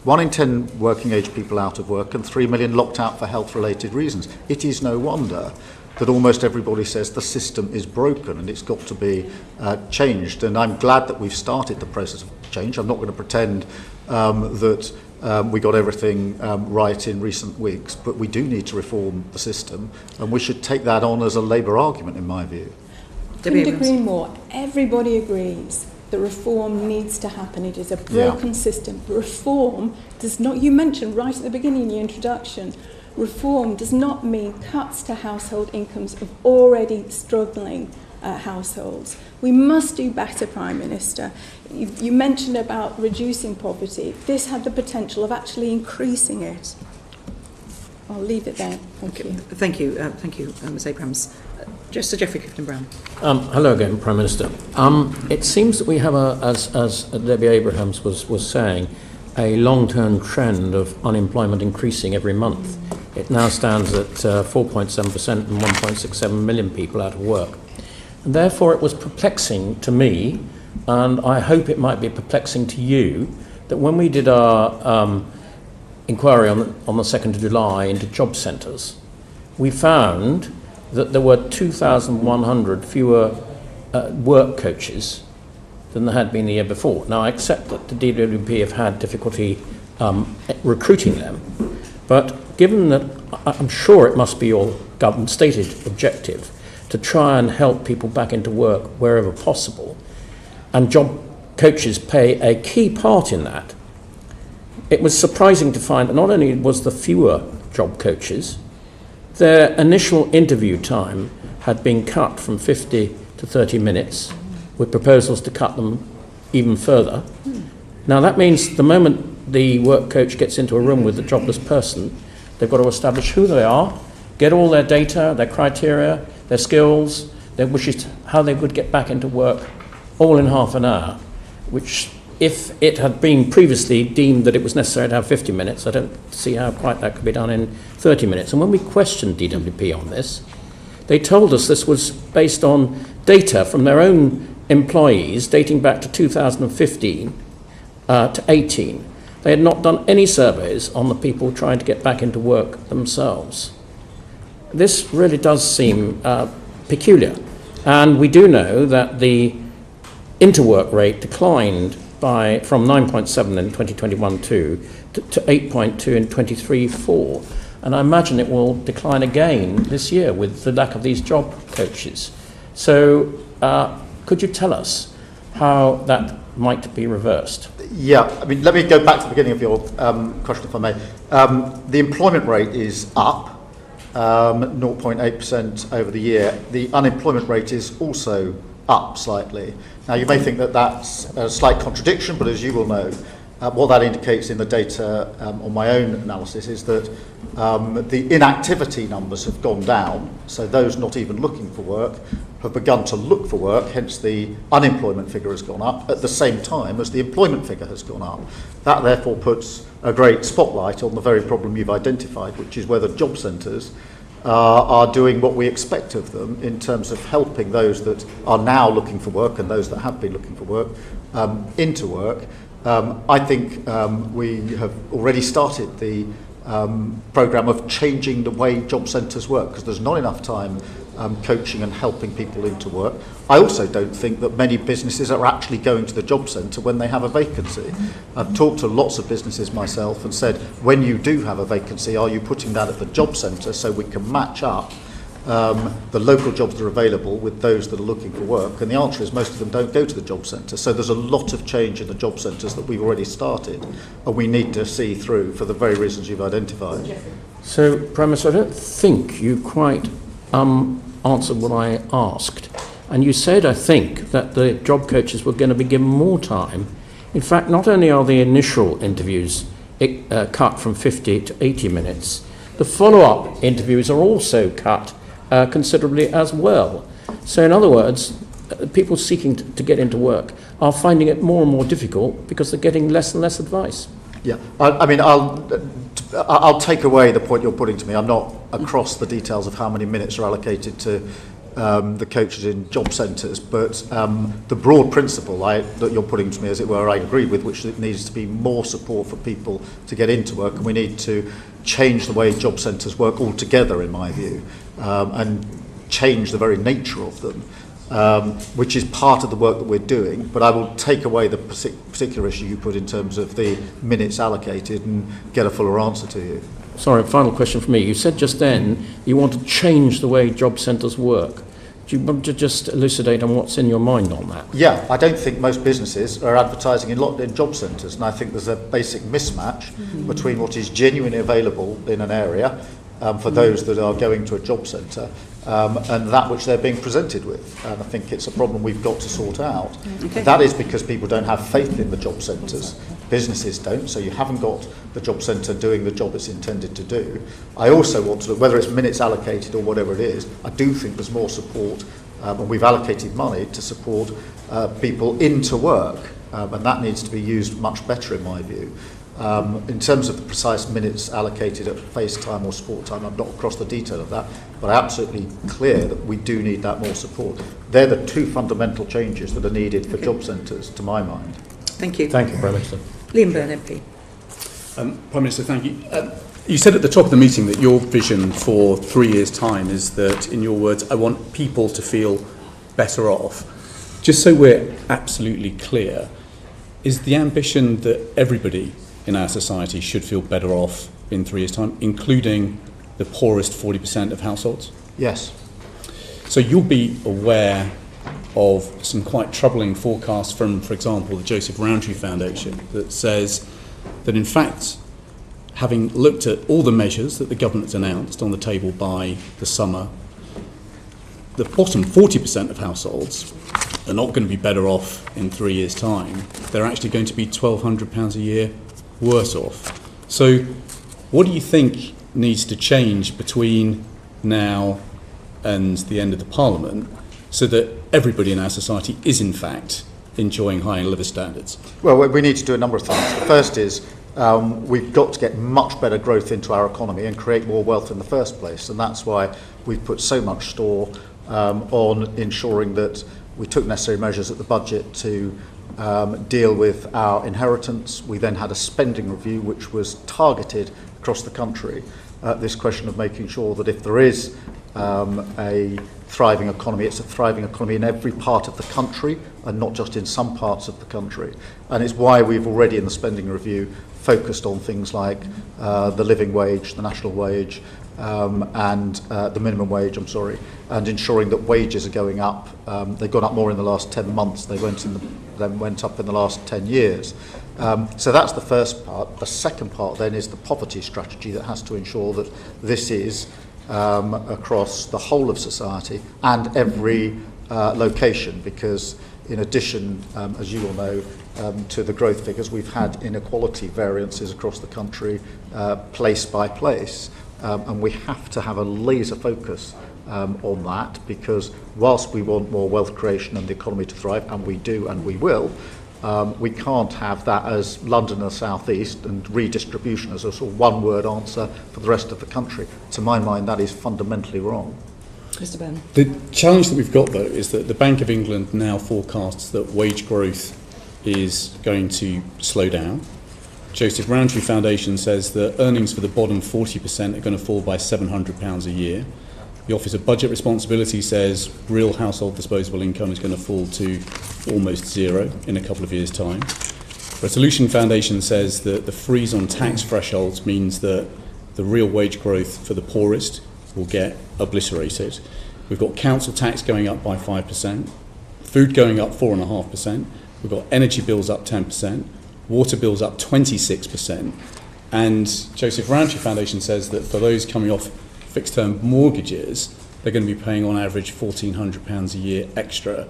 1 in 10 working age people out of work and 3 million locked out for health-related reasons. It is no wonder that almost everybody says the system is broken and it's got to be changed. And I'm glad that we've started the process of change. I'm not going to pretend that we got everything right in recent weeks, but we do need to reform the system, and we should take that on as a Labour argument, in my view. Couldn't agree more. Everybody agrees that reform needs to happen. It is a broken system. Reform does not, you mentioned right at the beginning in your introduction, reform does not mean cuts to household incomes of already struggling households. We must do better, Prime Minister. You mentioned about reducing poverty. This had the potential of actually increasing it. I'll leave it there. Thank you. Thank you, Ms Abrams. Sir Geoffrey Clifton-Brown. Hello again, Prime Minister. It seems that we have, as Debbie Abrahams was saying, a long-term trend of unemployment increasing every month. It now stands at 4.7% and 1.67 million people out of work. And therefore, it was perplexing to me, and I hope it might be perplexing to you, that when we did our inquiry on the 2nd of July into job centres, we found that there were 2,100 fewer work coaches than there had been the year before. Now, I accept that the DWP have had difficulty recruiting them, but given that I'm sure it must be your government stated objective to try and help people back into work wherever possible, and job coaches play a key part in that, it was surprising to find that not only was there fewer job coaches, their initial interview time had been cut from 50 to 30 minutes, with proposals to cut them even further. Now that means the moment the work coach gets into a room with a jobless person, they've got to establish who they are, get all their data, their criteria, their skills, their wishes, how they would get back into work, all in half an hour, which if it had been previously deemed that it was necessary to have 50 minutes, I don't see how quite that could be done in 30 minutes. And when we questioned DWP on this, they told us this was based on data from their own employees dating back to 2015 to 18. They had not done any surveys on the people trying to get back into work themselves. This really does seem peculiar. And we do know that the interwork rate declined from 9.7 in 2021 to 8.2 in 23-4. And I imagine it will decline again this year with the lack of these job coaches. So could you tell us how that might be reversed? Yeah, I mean, let me go back to the beginning of your question, if I may. The employment rate is up 0.8% over the year. The unemployment rate is also up slightly. Now, you may think that that's a slight contradiction, but as you will know, what that indicates in the data on my own analysis is that the inactivity numbers have gone down, so those not even looking for work have begun to look for work, hence the unemployment figure has gone up at the same time as the employment figure has gone up. That therefore puts a great spotlight on the very problem you've identified, which is whether job centres are doing what we expect of them in terms of helping those that are now looking for work and those that have been looking for work into work. I think we have already started the programme of changing the way job centres work, because there's not enough time coaching and helping people into work. I also don't think that many businesses are actually going to the job centre when they have a vacancy. I've talked to lots of businesses myself and said, when you do have a vacancy, are you putting that at the job centre so we can match up the local jobs that are available with those that are looking for work? And the answer is most of them don't go to the job centre. So there's a lot of change in the job centres that we've already started, and we need to see through for the very reasons you've identified. So, Prime Minister, I don't think you quite answered what I asked. And you said, I think, that the job coaches were going to be given more time. In fact, not only are the initial interviews cut from 50 to 80 minutes, the follow-up interviews are also cut considerably as well. So in other words, people seeking to get into work are finding it more and more difficult because they're getting less and less advice. Yeah, I mean, I'll take away the point you're putting to me. I'm not across the details of how many minutes are allocated to the coaches in job centres, but the broad principle that you're putting to me, as it were, I agree with, which it needs to be more support for people to get into work, and we need to change the way job centres work altogether, in my view, and change the very nature of them, which is part of the work that we're doing. But I will take away the particular issue you put in terms of the minutes allocated and get a fuller answer to you. Sorry, final question for me. You said just then you want to change the way job centres work. Do you want to just elucidate on what's in your mind on that? Yeah, I don't think most businesses are advertising in job centres, and I think there's a basic mismatch between what is genuinely available in an area for those that are going to a job centre and that which they're being presented with. And I think it's a problem we've got to sort out. Okay. That is because people don't have faith in the job centres. Businesses don't, so you haven't got the job centre doing the job it's intended to do. I also want to look, whether it's minutes allocated or whatever it is, I do think there's more support, and we've allocated money to support people into work, and that needs to be used much better in my view. In terms of the precise minutes allocated at face time or sport time, I'm not across the detail of that, but I'm absolutely clear that we do need that more support. They're the two fundamental changes that are needed for job centres, to my mind. Thank you. Thank you, Prime Minister. Liam Byrne, MP. Prime Minister, thank you. You said at the top of the meeting that your vision for 3 years' time is that, in your words, I want people to feel better off. Just so we're absolutely clear, is the ambition that everybody in our society should feel better off in 3 years' time, including the poorest 40% of households? Yes. So you'll be aware of some quite troubling forecasts from, for example, the Joseph Rowntree Foundation that says that, in fact, having looked at all the measures that the government's announced on the table by the summer, the bottom 40% of households are not going to be better off in 3 years' time. They're actually going to be £1,200 a year worse off. So what do you think needs to change between now and the end of the Parliament so that everybody in our society is, in fact, enjoying higher living standards? Well, we need to do a number of things. The first is we've got to get much better growth into our economy and create more wealth in the first place. And that's why we've put so much store on ensuring that we took necessary measures at the budget to deal with our inheritance. We then had a spending review which was targeted across the country. This question of making sure that if there is a thriving economy, it's a thriving economy in every part of the country and not just in some parts of the country. And it's why we've already in the spending review focused on things like the living wage, the national wage, and the minimum wage, and ensuring that wages are going up. They've gone up more in the last 10 months. They went up in the last 10 years. So that's the first part. The second part then is the poverty strategy that has to ensure that this is across the whole of society and every location, because in addition, as you all know, to the growth figures, we've had inequality variances across the country, place by place, and we have to have a laser focus on that, because whilst we want more wealth creation and the economy to thrive, and we do and we will, we can't have that as London and the South East and redistribution as a sort of one-word answer for the rest of the country. To my mind, that is fundamentally wrong. Mr Byrne. The challenge that we've got, though, is that the Bank of England now forecasts that wage growth is going to slow down. Joseph Rowntree Foundation says that earnings for the bottom 40% are going to fall by £700 a year. The Office of Budget Responsibility says real household disposable income is going to fall to almost zero in a couple of years' time. Resolution Foundation says that the freeze on tax thresholds means that the real wage growth for the poorest will get obliterated. We've got council tax going up by 5%, food going up 4.5%, we've got energy bills up 10%, water bills up 26%, and Joseph Rowntree Foundation says that for those coming off fixed-term mortgages, they're going to be paying on average £1,400 a year extra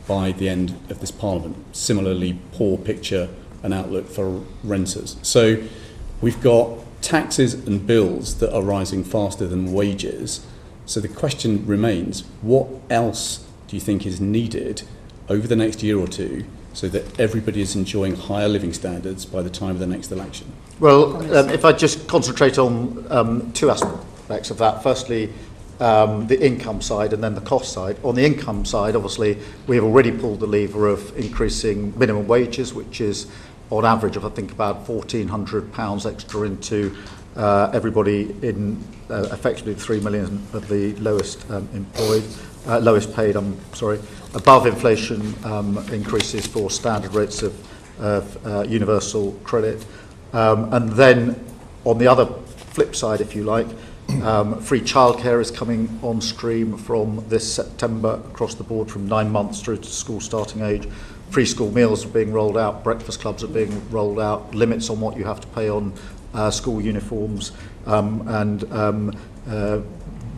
by the end of this Parliament. Similarly, poor picture and outlook for renters. So we've got taxes and bills that are rising faster than wages. So the question remains, what else do you think is needed over the next year or two so that everybody is enjoying higher living standards by the time of the next election? Well, if I just concentrate on two aspects of that. Firstly, the income side and then the cost side. On the income side, obviously, we have already pulled the lever of increasing minimum wages, which is on average of, I think, about £1,400 extra into everybody in effectively 3 million of the lowest lowest paid, above inflation increases for standard rates of universal credit. And then on the other flip side, if you like, free childcare is coming on stream from this September across the board from 9 months through to school starting age. Free school meals are being rolled out, breakfast clubs are being rolled out, limits on what you have to pay on school uniforms, and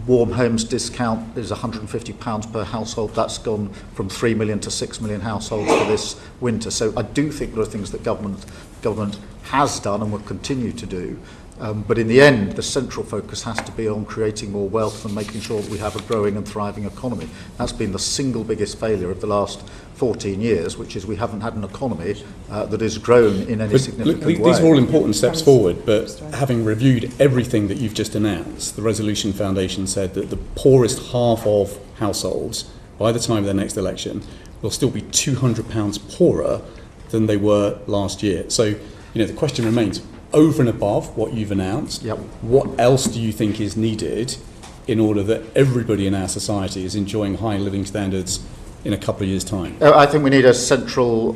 warm homes discount is £150 per household. That's gone from 3 million to 6 million households for this winter. So I do think there are things that government has done and will continue to do But in the end, the central focus has to be on creating more wealth and making sure that we have a growing and thriving economy. That's been the single biggest failure of the last 14 years, which is we haven't had an economy that has grown in any significant way. These are all important steps forward, but having reviewed everything that you've just announced, the Resolution Foundation said that the poorest half of households, by the time of their next election, will still be £200 poorer than they were last year. So, the question remains, over and above what you've announced, what else do you think is needed in order that everybody in our society is enjoying high living standards in a couple of years' time? I think we need a central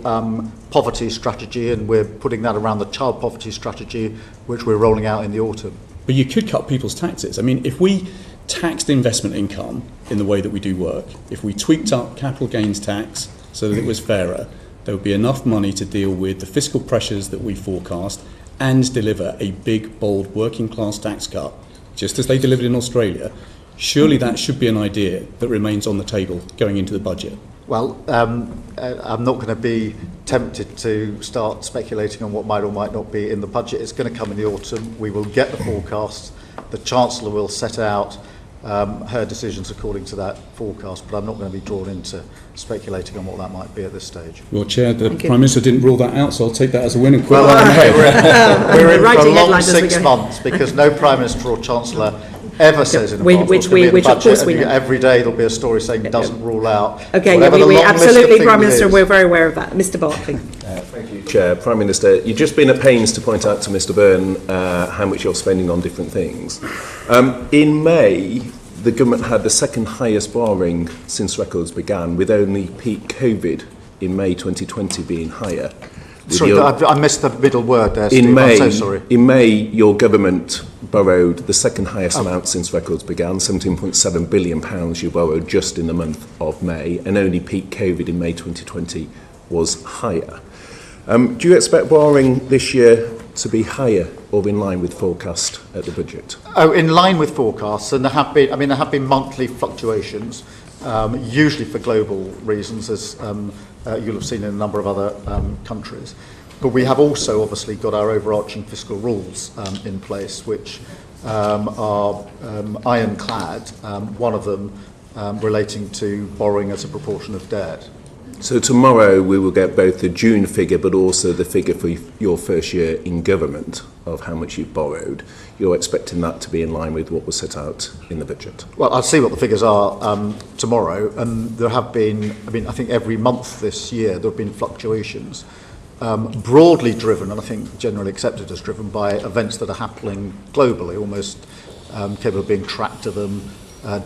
poverty strategy, and we're putting that around the child poverty strategy, which we're rolling out in the autumn. But you could cut people's taxes. I mean, if we taxed investment income in the way that we do work, if we tweaked up capital gains tax so that it was fairer, there would be enough money to deal with the fiscal pressures that we forecast and deliver a big, bold working class tax cut, just as they delivered in Australia. Surely that should be an idea that remains on the table going into the budget. Well, I'm not going to be tempted to start speculating on what might or might not be in the budget. It's going to come in the autumn. We will get the forecasts. The Chancellor will set out her decisions according to that forecast, but I'm not going to be drawn into speculating on what that might be at this stage. Well, Chair, the Prime Minister didn't rule that out, so I'll take that as a win and quit Well, we're in for a long 6 go. months, because no Prime Minister or Chancellor ever says in advance which of course we know. Every day there'll be a story saying doesn't rule out. Okay, whatever we the long list of absolutely, things Prime Minister, is. we're very aware of that. Mr Barclay. Thank you, Chair. Prime Minister, you've just been at pains to point out to Mr Byrne how much you're spending on different things. In May, the government had the second highest borrowing since records began, with only peak COVID in May 2020 being higher. Sorry, I missed the middle word there, Steve. I'm so sorry. In May, your government borrowed the second highest amount since records began, £17.7 billion you borrowed just in the month of May, and only peak COVID in May 2020 was higher. Do you expect borrowing this year to be higher or in line with forecast at the budget? Oh, in line with forecasts, and there have been monthly fluctuations, usually for global reasons, as you'll have seen in a number of other countries. But we have also obviously got our overarching fiscal rules in place, which are ironclad, one of them relating to borrowing as a proportion of debt. So tomorrow we will get both the June figure but also the figure for your first year in government of how much you've borrowed. You're expecting that to be in line with what was set out in the budget? Well, I'll see what the figures are tomorrow, and there have been, I think every month this year there have been fluctuations, broadly driven, and I think generally accepted as driven, by events that are happening globally, almost capable of being tracked to them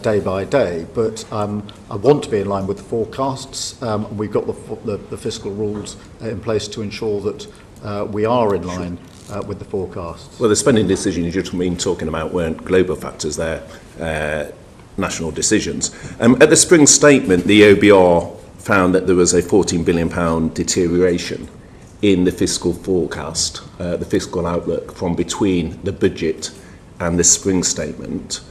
day by day. But I want to be in line with the forecasts. We've got the fiscal rules in place to ensure that we are in line with the forecasts. Well, the spending decisions you've been talking about weren't global factors, they're national decisions. At the spring statement, the OBR found that there was a £14 billion deterioration in the fiscal forecast, the fiscal outlook from between the budget and the spring statement.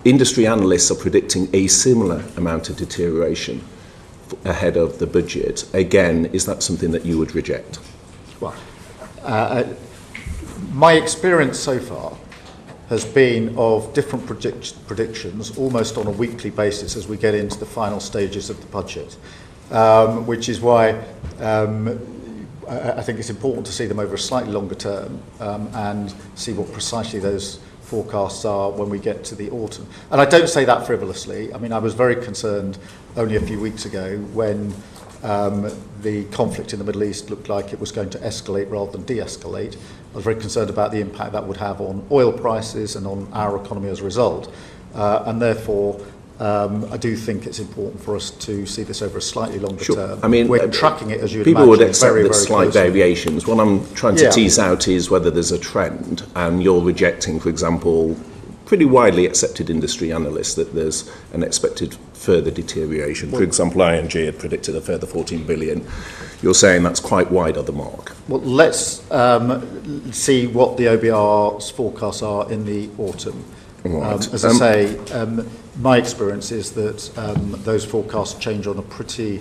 Industry analysts are predicting a similar amount of deterioration ahead of the budget. Again, is that something that you would reject? Well, my experience so far has been of different predictions almost on a weekly basis as we get into the final stages of the budget, which is why I think it's important to see them over a slightly longer term and see what precisely those forecasts are when we get to the autumn. And I don't say that frivolously. I was very concerned only a few weeks ago when the conflict in the Middle East looked like it was going to escalate rather than de-escalate. I was very concerned about the impact that would have on oil prices and on our economy as a result. And therefore, I do think it's important for us to see this over a slightly longer term. We're tracking it, as you'd people imagine, would accept very, the very slight closely. variations. What I'm trying to tease out is whether there's a trend, and you're rejecting, for example, pretty widely accepted industry analysts that there's an expected further deterioration. For example, ING had predicted a further 14 billion. You're saying that's quite wide of the mark. Well, let's see what the OBR's forecasts are in the autumn. Right. As I say, my experience is that those forecasts change on a pretty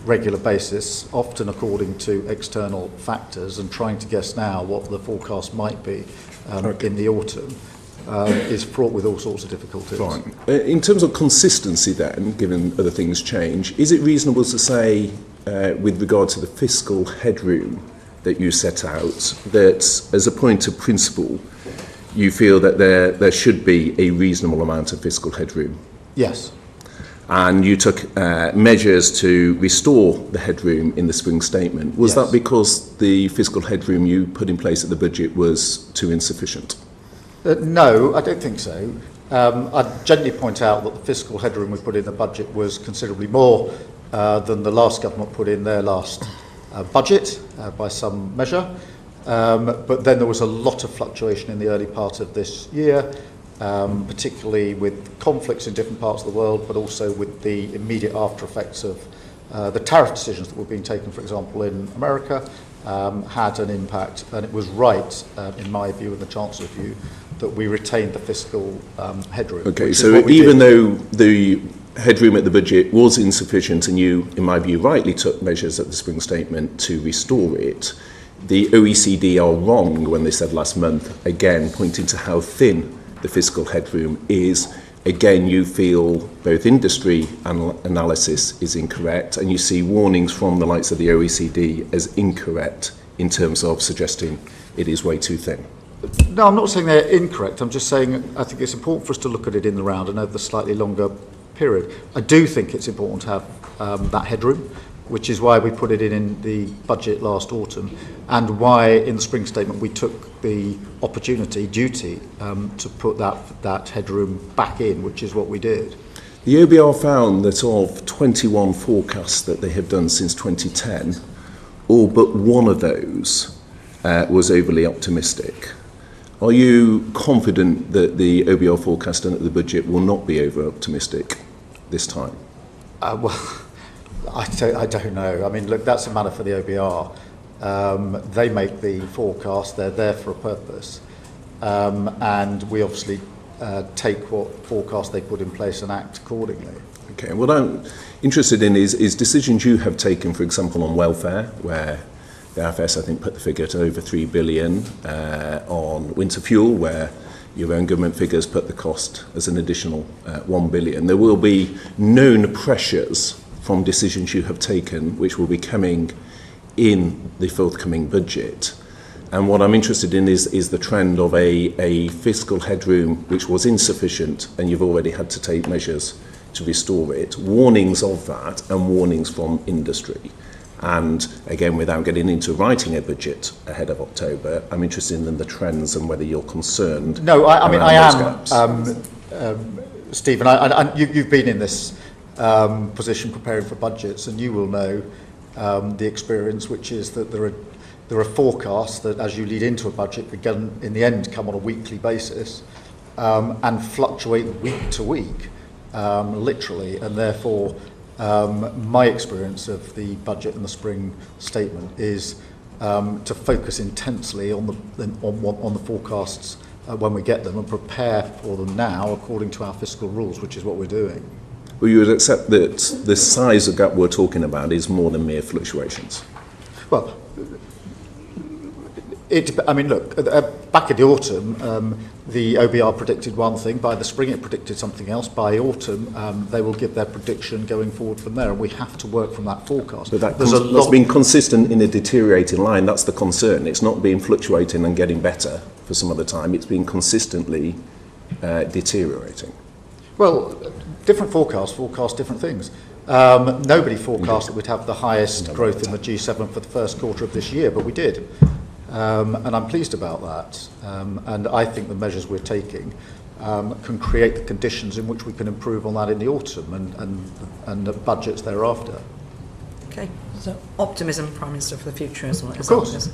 regular basis, often according to external factors, and trying to guess now what the forecast might be in the autumn is fraught with all sorts of difficulties. Fine. In terms of consistency then, given other things change, is it reasonable to say, with regard to the fiscal headroom that you set out, that as a point of principle, you feel that there should be a reasonable amount of fiscal headroom? Yes. And you took measures to restore the headroom in the spring statement. Was Yes. that because the fiscal headroom you put in place at the budget was too insufficient? No, I don't think so. I'd gently point out that the fiscal headroom we put in the budget was considerably more than the last government put in their last budget by some measure. But then there was a lot of fluctuation in the early part of this year, particularly with conflicts in different parts of the world, but also with the immediate after effects of the tariff decisions that were being taken, for example, in America, had an impact. And it was right, in my view and the Chancellor's view, that we retained the fiscal headroom. Okay, so even though the headroom at the budget was insufficient and you, in my view, rightly took measures at the spring statement to restore it, the OECD are wrong when they said last month, again, pointing to how thin the fiscal headroom is. Again, you feel both industry analysis is incorrect, and you see warnings from the likes of the OECD as incorrect in terms of suggesting it is way too thin. No, I'm not saying they're incorrect. I'm just saying I think it's important for us to look at it in the round and over the slightly longer period. I do think it's important to have that headroom, which is why we put it in the budget last autumn, and why in the spring statement we took the duty to put that headroom back in, which is what we did. The OBR found that of 21 forecasts that they have done since 2010, all but one of those was overly optimistic. Are you confident that the OBR forecast done at the budget will not be over-optimistic this time? Well, I don't know. I mean, look, that's a matter for the OBR. They make the forecast. They're there for a purpose. And we obviously take what forecast they put in place and act accordingly. Okay, what I'm interested in is decisions you have taken, for example, on welfare, where the IFS, I think, put the figure to over 3 billion, on winter fuel, where your own government figures put the cost as an additional 1 billion. There will be known pressures from decisions you have taken, which will be coming in the forthcoming budget. And what I'm interested in is the trend of a fiscal headroom which was insufficient, and you've already had to take measures to restore it. Warnings of that and warnings from industry. And again, without getting into writing a budget ahead of October, I'm interested in the trends and whether you're concerned. No, I mean, I am, Stephen. You've been in this position preparing for budgets, and you will know the experience, which is that there are forecasts that, as you lead into a budget, begin in the end come on a weekly basis and fluctuate week to week, literally, and therefore. My experience of the budget and the spring statement is to focus intensely on the forecasts when we get them and prepare for them now according to our fiscal rules, which is what we're doing. Well, you would accept that the size of gap we're talking about is more than mere fluctuations? Well, I mean, look, back in the autumn, the OBR predicted one thing. By the spring, it predicted something else. By autumn, they will give their prediction going forward from there, and we have to work from that forecast. But that's been consistent in a deteriorating line. That's the concern. It's not been fluctuating and getting better for some other time. It's been consistently deteriorating. Well, different forecasts forecast different things. Nobody forecast that we'd have the highest growth in the G7 for the first quarter of this year, but we did. And I'm pleased about that. And I think the measures we're taking can create the conditions in which we can improve on that in the autumn and the budgets thereafter. Okay, so optimism, Prime Minister, for the future as well. Of course.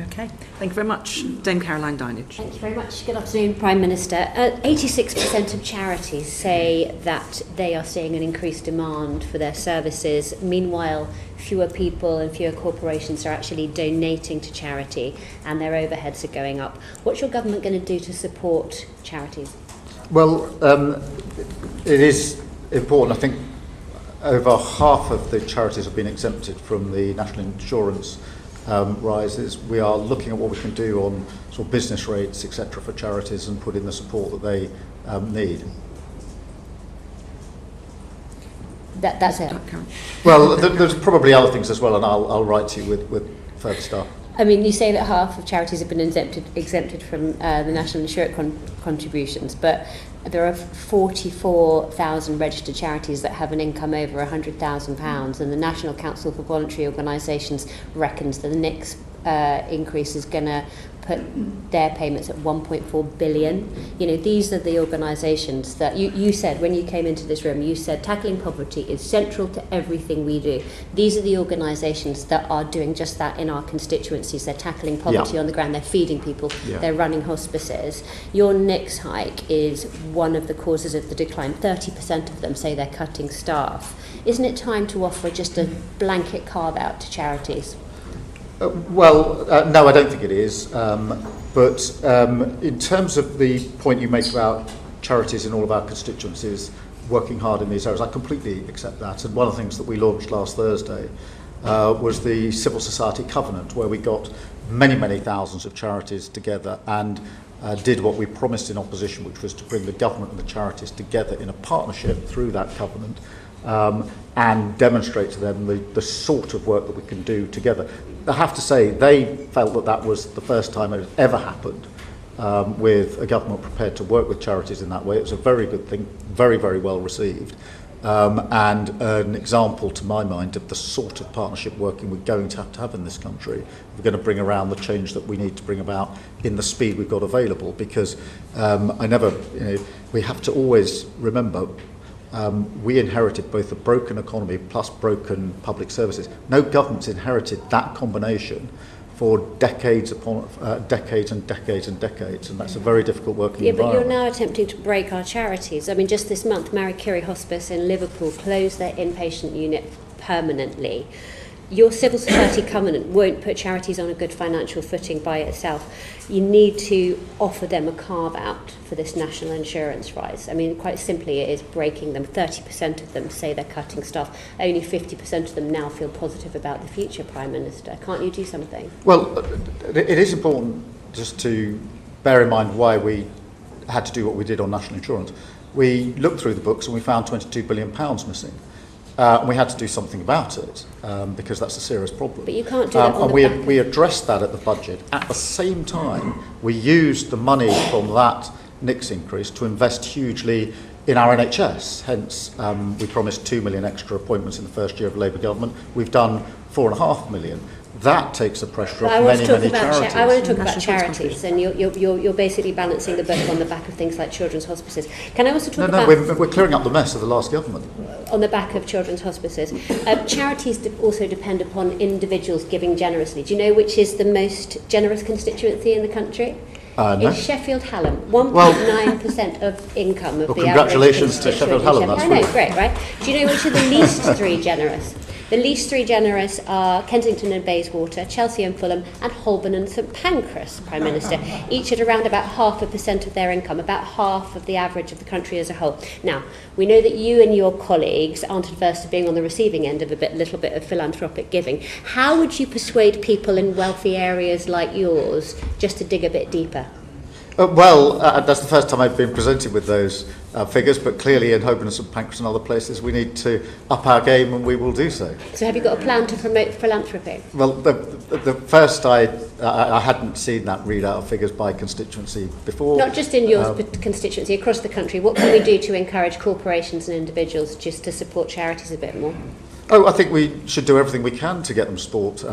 Okay, thank you very much. Dame Caroline Dinage. Thank you very much. Good afternoon, Prime Minister. 86% of charities say that they are seeing an increased demand for their services. Meanwhile, fewer people and fewer corporations are actually donating to charity, and their overheads are going up. What's your government going to do to support charities? Well, it is important. I think over half of the charities have been exempted from the national insurance rises. We are looking at what we can do on sort of business rates, etc., for charities and put in the support that they need. That's it. Well, there's probably other things as well, and I'll write to you with further stuff. I mean, you say that half of charities have been exempted from the national insurance contributions, but there are 44,000 registered charities that have an income over £100,000, and the National Council for Voluntary Organisations reckons that the next increase is going to put their payments at 1.4 billion. You know, these are the organisations that you said when you came into this room, you said tackling poverty is central to everything we do. These are the organisations that are doing just that in our constituencies. They're tackling poverty on the ground, they're feeding people, they're running hospices. Your next hike is one of the causes of the decline. 30% of them say they're cutting staff. Isn't it time to offer just a blanket carve out to charities? No, I don't think it is. But in terms of the point you make about charities in all of our constituencies working hard in these areas, I completely accept that. And one of the things that we launched last Thursday was the Civil Society Covenant, where we got many, many thousands of charities together and did what we promised in opposition, which was to bring the government and the charities together in a partnership through that covenant and demonstrate to them the sort of work that we can do together. I have to say, they felt that that was the first time it had ever happened with a government prepared to work with charities in that way. It was a very good thing, very, very well received, and an example, to my mind, of the sort of partnership working we're going to have in this country. We're going to bring around the change that we need to bring about in the speed we've got available, because we have to always remember we inherited both a broken economy plus broken public services. No government's inherited that combination for decades upon decades and decades and decades, and that's a very difficult working environment. But you're now attempting to break our charities. I mean, just this month, Marie Curie Hospice in Liverpool closed their inpatient unit permanently. Your civil society covenant won't put charities on a good financial footing by itself. You need to offer them a carve-out for this national insurance rise. I mean, quite simply, it is breaking them. 30% of them say they're cutting staff. Only 50% of them now feel positive about the future, Prime Minister. Can't you do something? Well, it is important just to bear in mind why we had to do what we did on national insurance. We looked through the books and we found £22 billion missing. And we had to do something about it because that's a serious problem. But you can't do that on the back. We addressed that at the budget. At the same time, we used the money from that NICS increase to invest hugely in our NHS. Hence, we promised 2 million extra appointments in the first year of Labour government. We've done 4.5 million. That takes the pressure off many charities. I want to talk about charities, and you're basically balancing the book on the back of things like children's hospices. Can I also talk about... No, we're clearing up the mess of the last government. On the back of children's hospices. Charities also depend upon individuals giving generously. Do you know which is the most generous constituency in the country? No. In Sheffield Hallam, 1.9% of income of the average. Congratulations to Sheffield Hallam. I know, great, right? Do you know which are the least three generous? The least three generous are Kensington and Bayswater, Chelsea and Fulham, and Holborn and St Pancras, Prime Minister, each at around about 0.5% of their income, about half of the average of the country as a whole. Now, we know that you and your colleagues aren't adverse to being on the receiving end of a little bit of philanthropic giving. How would you persuade people in wealthy areas like yours just to dig a bit deeper? That's the first time I've been presented with those figures, but clearly in Holborn and St Pancras and other places we need to up our game, and we will do so. So have you got a plan to promote philanthropy? Well, the first I hadn't seen that readout of figures by constituency before. Not just in your constituency, across the country. What can we do to encourage corporations and individuals just to support charities a bit more? I think we should do everything we can to get them to support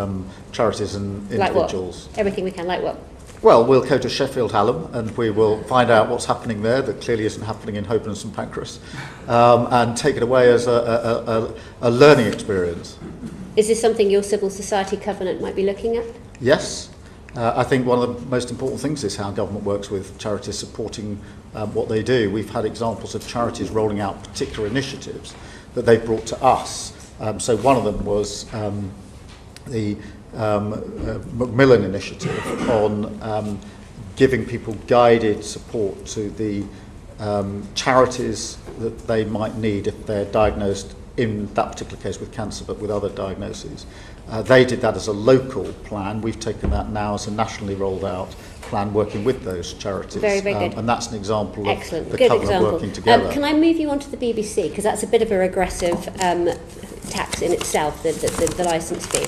charities and individuals. Like what? Everything we can, like what? Well, we'll go to Sheffield Hallam and we will find out what's happening there that clearly isn't happening in Holborn and St Pancras, and take it away as a learning experience. Is this something your civil society covenant might be looking at? Yes. I think one of the most important things is how government works with charities supporting what they do. We've had examples of charities rolling out particular initiatives that they've brought to us. So one of them was the Macmillan initiative on giving people guided support to the charities that they might need if they're diagnosed in that particular case with cancer, but with other diagnoses. They did that as a local plan. We've taken that now as a nationally rolled out plan, working with those charities. Very, very good. And that's an example of Excellent. the Good government example. working together. Can I move you on to the BBC? Because that's a bit of a regressive tax in itself, the licence fee.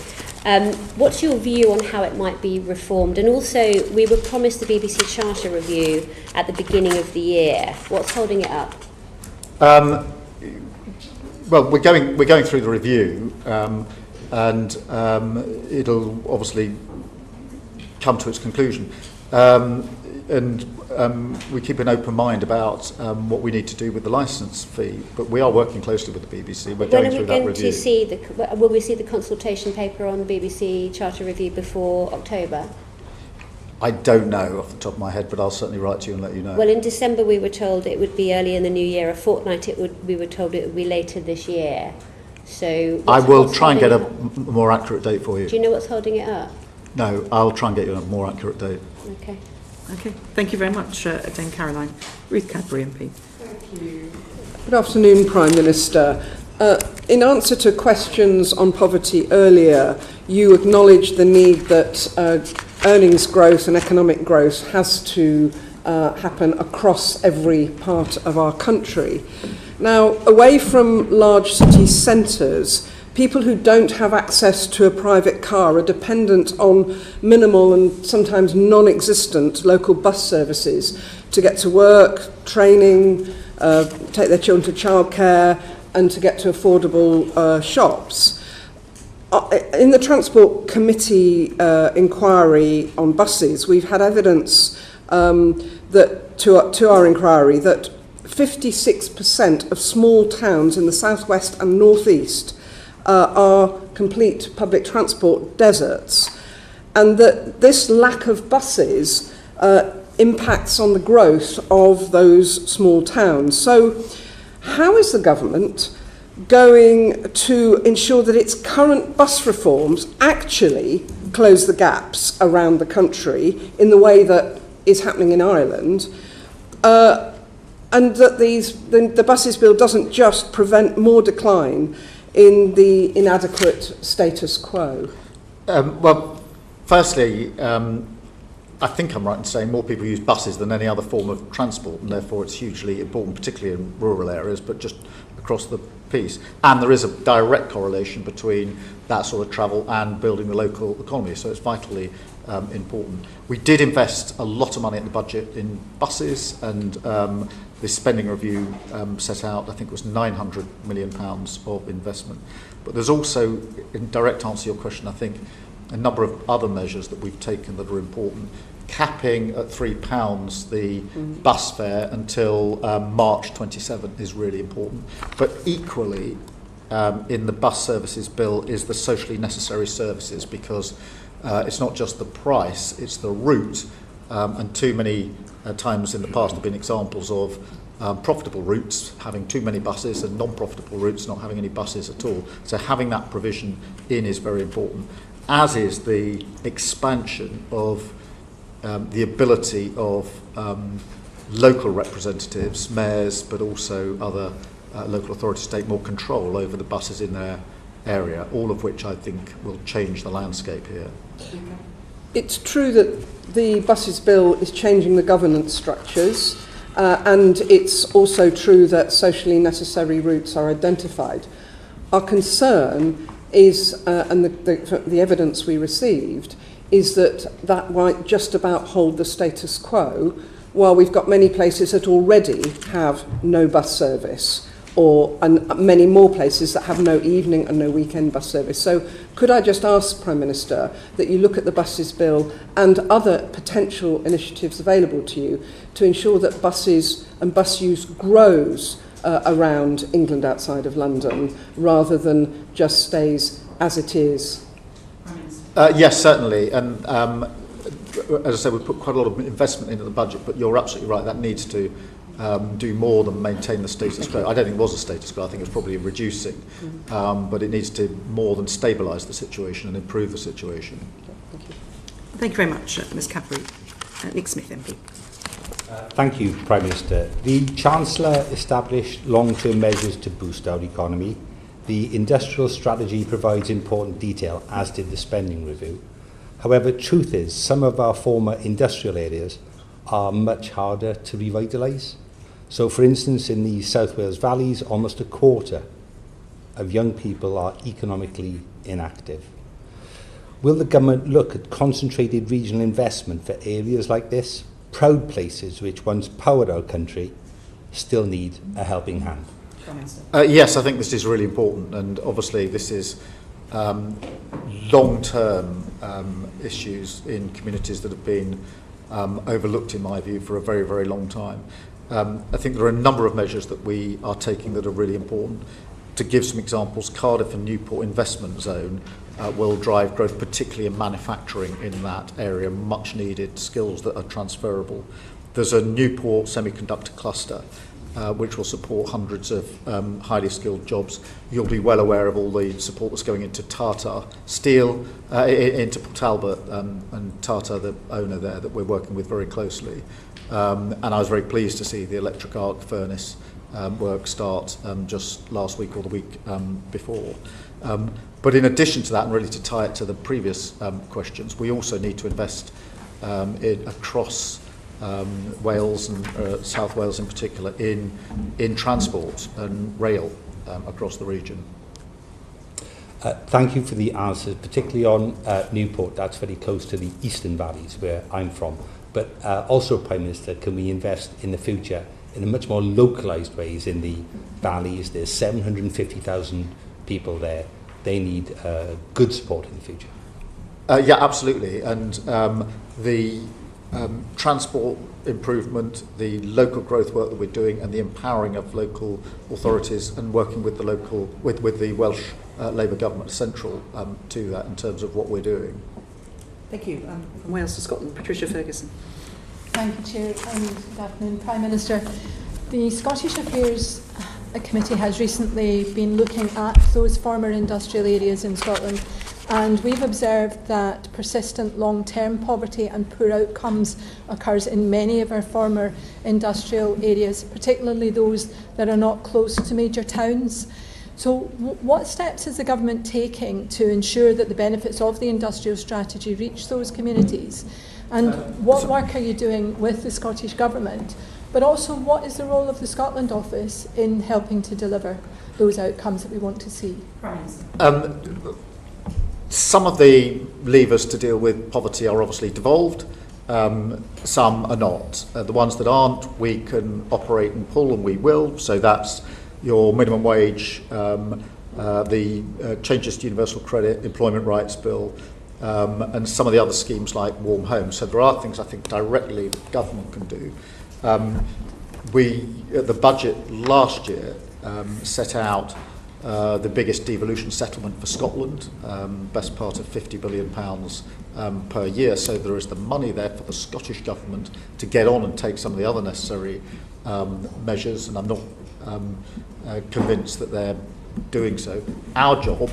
What's your view on how it might be reformed? And also, we were promised the BBC Charter review at the beginning of the year. What's holding it up? Well, we're going through the review, and it'll obviously come to its conclusion. We keep an open mind about what we need to do with the licence fee, but we are working closely with the BBC. We're going through that review. Will we see the consultation paper on the BBC Charter review before October? I don't know off the top of my head, but I'll certainly write to you and let you know. Well, in December we were told it would be early in the new year. A fortnight we were told it would be later this year. So I will try and get a more accurate date for you. Do you know what's holding it up? No, I'll try and get you a more accurate date. Okay. Okay, thank you very much, Dame Caroline. Ruth Cadbury MP. Thank you. Good afternoon, Prime Minister. In answer to questions on poverty earlier, you acknowledged the need that earnings growth and economic growth has to happen across every part of our country. Now, away from large city centres, people who don't have access to a private car are dependent on minimal and sometimes non-existent local bus services to get to work, training, take their children to childcare, and to get to affordable shops. In the Transport Committee inquiry on buses, we've had evidence that to our inquiry that 56% of small towns in the southwest and northeast are complete public transport deserts, and that this lack of buses impacts on the growth of those small towns. So how is the government going to ensure that its current bus reforms actually close the gaps around the country in the way that is happening in Ireland, and that the buses bill doesn't just prevent more decline in the inadequate status quo? Well, firstly, I think I'm right in saying more people use buses than any other form of transport, and therefore it's hugely important, particularly in rural areas, but just across the piece. And there is a direct correlation between that sort of travel and building the local economy, so it's vitally important. We did invest a lot of money in the budget in buses, and the spending review set out, I think it was £900 million of investment. But there's also, in direct answer to your question, I think a number of other measures that we've taken that are important. Capping at £3 the bus fare until March 27 is really important. But equally, in the bus services bill is the socially necessary services, because it's not just the price, it's the route. And too many times in the past have been examples of profitable routes having too many buses and non-profitable routes not having any buses at all. So having that provision in is very important, as is the expansion of the ability of local representatives, mayors, but also other local authorities to take more control over the buses in their area, all of which I think will change the landscape here. It's true that the buses bill is changing the governance structures, and it's also true that socially necessary routes are identified. Our concern is, and the evidence we received, is that might just about hold the status quo, while we've got many places that already have no bus service, and many more places that have no evening and no weekend bus service. So could I just ask, Prime Minister, that you look at the buses bill and other potential initiatives available to you to ensure that buses and bus use grows around England outside of London, rather than just stays as it is? Yes, certainly. And as I said, we put quite a lot of investment into the budget, but you're absolutely right, that needs to do more than maintain the status quo. I don't think it was a status quo, I think it's probably reducing, but it needs to more than stabilise the situation and improve the situation. Thank you very much, Ms Cadbury. Nick Smith MP. Thank you, Prime Minister. The Chancellor established long-term measures to boost our economy. The industrial strategy provides important detail, as did the spending review. However, truth is, some of our former industrial areas are much harder to revitalise. So, for instance, in the South Wales valleys, almost a quarter of young people are economically inactive. Will the government look at concentrated regional investment for areas like this, proud places which once powered our country, still need a helping hand? Yes, I think this is really important, and obviously this is long-term issues in communities that have been overlooked, in my view, for a very, very long time. I think there are a number of measures that we are taking that are really important. To give some examples, Cardiff and Newport investment zone will drive growth, particularly in manufacturing in that area, much needed skills that are transferable. There's a Newport semiconductor cluster which will support hundreds of highly skilled jobs. You'll be well aware of all the support that's going into Tata Steel, into Port Talbot, and Tata, the owner there, that we're working with very closely. And I was very pleased to see the electric arc furnace work start just last week or the week before. But in addition to that, and really to tie it to the previous questions, we also need to invest across Wales and South Wales in particular in transport and rail across the region. Thank you for the answers, particularly on Newport. That's very close to the eastern valleys where I'm from. But also, Prime Minister, can we invest in the future in a much more localised ways in the valleys? There's 750,000 people there. They need good support in the future. Yeah, absolutely. And the transport improvement, the local growth work that we're doing, and the empowering of local authorities and working with the local, with the Welsh Labour government central to that in terms of what we're doing. Thank you. From Wales to Scotland, Patricia Ferguson. Thank you, Chair, and good afternoon, Prime Minister. The Scottish Affairs Committee has recently been looking at those former industrial areas in Scotland, and we've observed that persistent long-term poverty and poor outcomes occurs in many of our former industrial areas, particularly those that are not close to major towns. So what steps is the government taking to ensure that the benefits of the industrial strategy reach those communities? And what work are you doing with the Scottish Government? But also, what is the role of the Scotland Office in helping to deliver those outcomes that we want to see? Some of the levers to deal with poverty are obviously devolved, some are not. The ones that aren't, we can operate and pull, and we will. So that's your minimum wage, the changes to universal credit, employment rights bill, and some of the other schemes like warm homes. So there are things I think directly the government can do. We, at the budget last year, set out the biggest devolution settlement for Scotland, best part of £50 billion per year. So there is the money there for the Scottish Government to get on and take some of the other necessary measures, and I'm not convinced that they're doing so. Our job,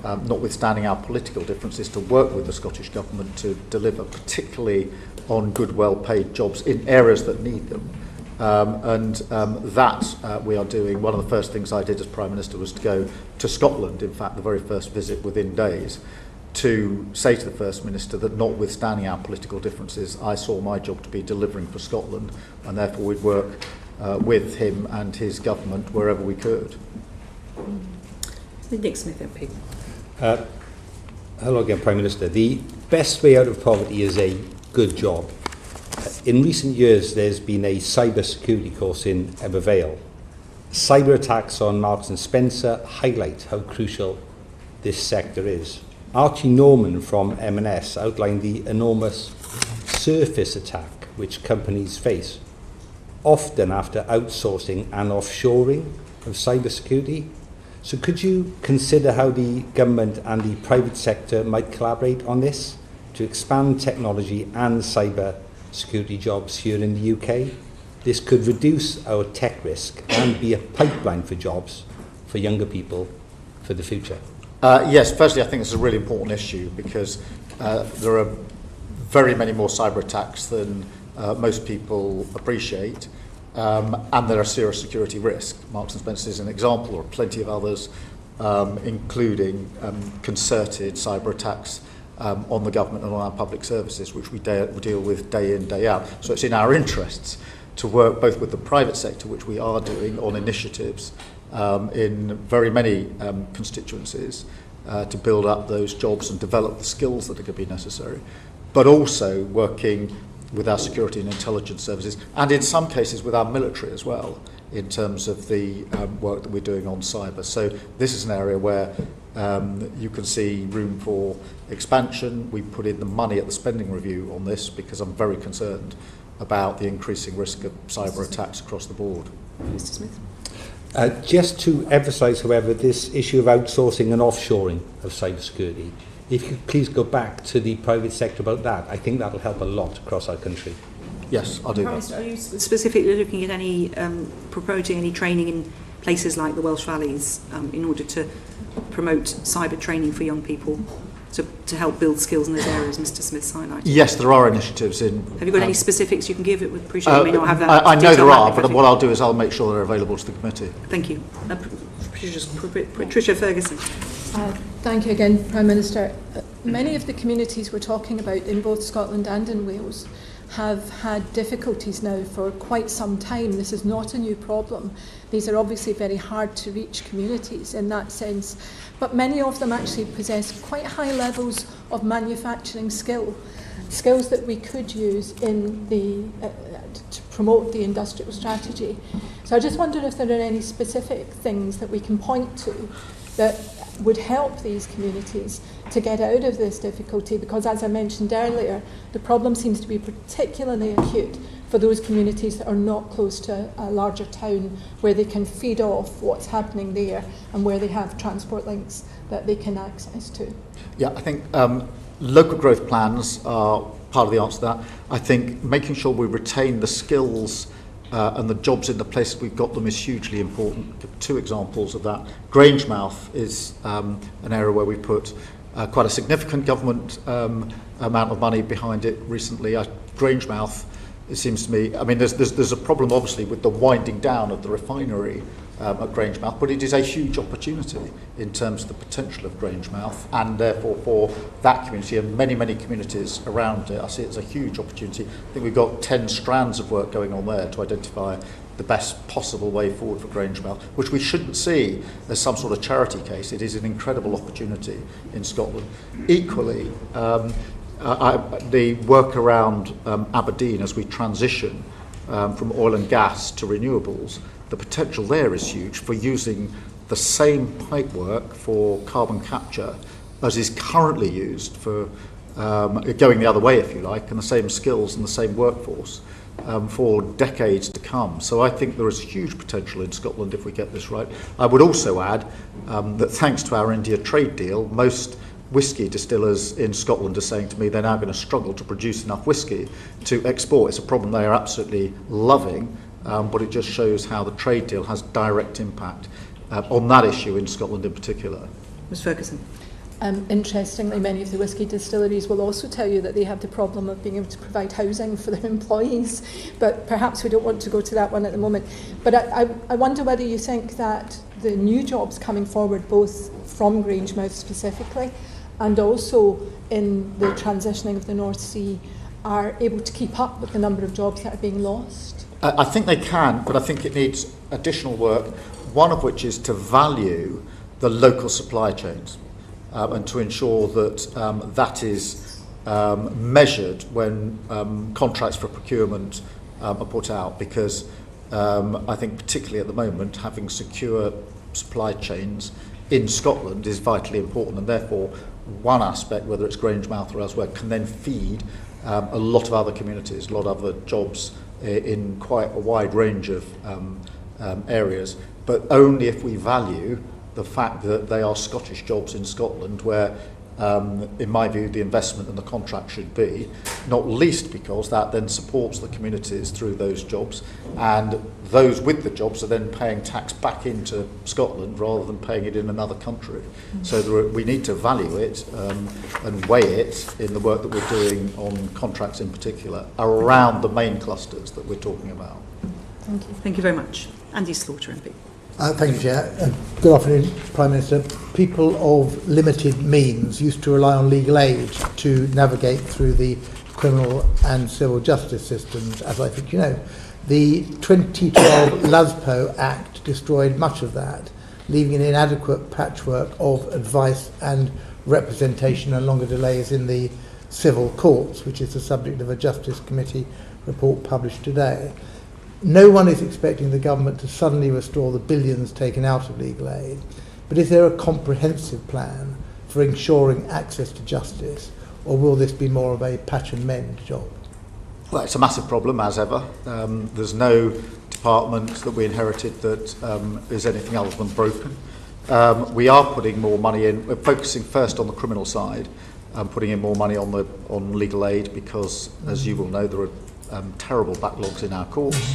notwithstanding our political differences, to work with the Scottish Government to deliver, particularly on good, well-paid jobs in areas that need them. That we are doing. One of the first things I did as Prime Minister was to go to Scotland, in fact, the very first visit within days, to say to the First Minister that notwithstanding our political differences, I saw my job to be delivering for Scotland, and therefore we'd work with him and his government wherever we could. Nick Smith, MP. Hello again, Prime Minister. The best way out of poverty is a good job. In recent years, there's been a cyber security course in Ebervale. Cyber attacks on Marks and Spencer highlight how crucial this sector is. Archie Norman from M&S outlined the enormous surface attack which companies face, often after outsourcing and offshoring of cyber security. So could you consider how the government and the private sector might collaborate on this to expand technology and cyber security jobs here in the UK? This could reduce our tech risk and be a pipeline for jobs for younger people for the future. Yes, firstly, I think it's a really important issue because there are very many more cyber attacks than most people appreciate, and there are serious security risks. Marks and Spencer is an example, or plenty of others. including concerted cyber attacks on the government and on our public services, which we deal with day in, day out. So it's in our interests to work both with the private sector, which we are doing on initiatives in very many constituencies to build up those jobs and develop the skills that are going to be necessary, but also working with our security and intelligence services, and in some cases with our military as well, in terms of the work that we're doing on cyber. So this is an area where you can see room for expansion. We put in the money at the spending review on this because I'm very concerned about the increasing risk of cyber attacks across the board. Mr. Smith. Just to emphasise, however, this issue of outsourcing and offshoring of cybersecurity, if you could please go back to the private sector about that, I think that will help a lot across our country. Yes, I'll do Prime that. Minister, are you specifically looking at any, promoting any training in places like the Welsh Valleys in order to promote cyber training for young people to help build skills in those areas Mr. Smith's highlighted? Yes, there are initiatives in... Have you got any specifics you can give? It would appreciate you may not have that. I know there are, but what I'll do is I'll make sure they're available to the committee. Thank you. Patricia Ferguson. Thank you again, Prime Minister. Many of the communities we're talking about in both Scotland and in Wales have had difficulties now for quite some time. This is not a new problem. These are obviously very hard to reach communities in that sense, but many of them actually possess quite high levels of manufacturing skills that we could use in the to promote the industrial strategy. So I just wonder if there are any specific things that we can point to that would help these communities to get out of this difficulty, because as I mentioned earlier, the problem seems to be particularly acute for those communities that are not close to a larger town where they can feed off what's happening there and where they have transport links that they can access to. Yeah, I think local growth plans are part of the answer to that. I think making sure we retain the skills and the jobs in the places we've got them is hugely important. Two examples of that. Grangemouth is an area where we put quite a significant government amount of money behind it recently. Grangemouth, it seems to me, I mean, there's a problem obviously with the winding down of the refinery at Grangemouth, but it is a huge opportunity in terms of the potential of Grangemouth, and therefore for that community and many, many communities around it, I see it as a huge opportunity. I think we've got 10 strands of work going on there to identify the best possible way forward for Grangemouth, which we shouldn't see as some sort of charity case. It is an incredible opportunity in Scotland. Equally, the work around Aberdeen as we transition from oil and gas to renewables, the potential there is huge for using the same pipework for carbon capture as is currently used for going the other way, if you like, and the same skills and the same workforce for decades to come. So I think there is huge potential in Scotland if we get this right. I would also add that thanks to our India trade deal, most whisky distillers in Scotland are saying to me they're now going to struggle to produce enough whisky to export. It's a problem they are absolutely loving, but it just shows how the trade deal has direct impact on that issue in Scotland in particular. Ms Ferguson. Interestingly, many of the whisky distilleries will also tell you that they have the problem of being able to provide housing for their employees, but perhaps we don't want to go to that one at the moment. But I wonder whether you think that the new jobs coming forward, both from Grangemouth specifically and also in the transitioning of the North Sea, are able to keep up with the number of jobs that are being lost? I think they can, but I think it needs additional work, one of which is to value the local supply chains and to ensure that that is measured when contracts for procurement are put out, because I think particularly at the moment having secure supply chains in Scotland is vitally important, and therefore one aspect, whether it's Grangemouth or elsewhere, can then feed a lot of other communities, a lot of other jobs in quite a wide range of areas, but only if we value the fact that they are Scottish jobs in Scotland, where in my view the investment and the contract should be, not least because that then supports the communities through those jobs, and those with the jobs are then paying tax back into Scotland rather than paying it in another country. So we need to value it and weigh it in the work that we're doing on contracts in particular around the main clusters that we're talking about. Thank you. Thank you very much. Andy Slaughter, MP. Thank you, Chair. Good afternoon, Prime Minister. People of limited means used to rely on legal aid to navigate through the criminal and civil justice systems, as I think you know. The 2012 LASPO Act destroyed much of that, leaving an inadequate patchwork of advice and representation and longer delays in the civil courts, which is the subject of a Justice Committee report published today. No one is expecting the government to suddenly restore the billions taken out of legal aid, but is there a comprehensive plan for ensuring access to justice, or will this be more of a patch and mend job? Well, it's a massive problem, as ever. There's no department that we inherited that is anything other than broken. We are putting more money in. We're focusing first on the criminal side, putting in more money on legal aid because, as you will know, there are terrible backlogs in our courts,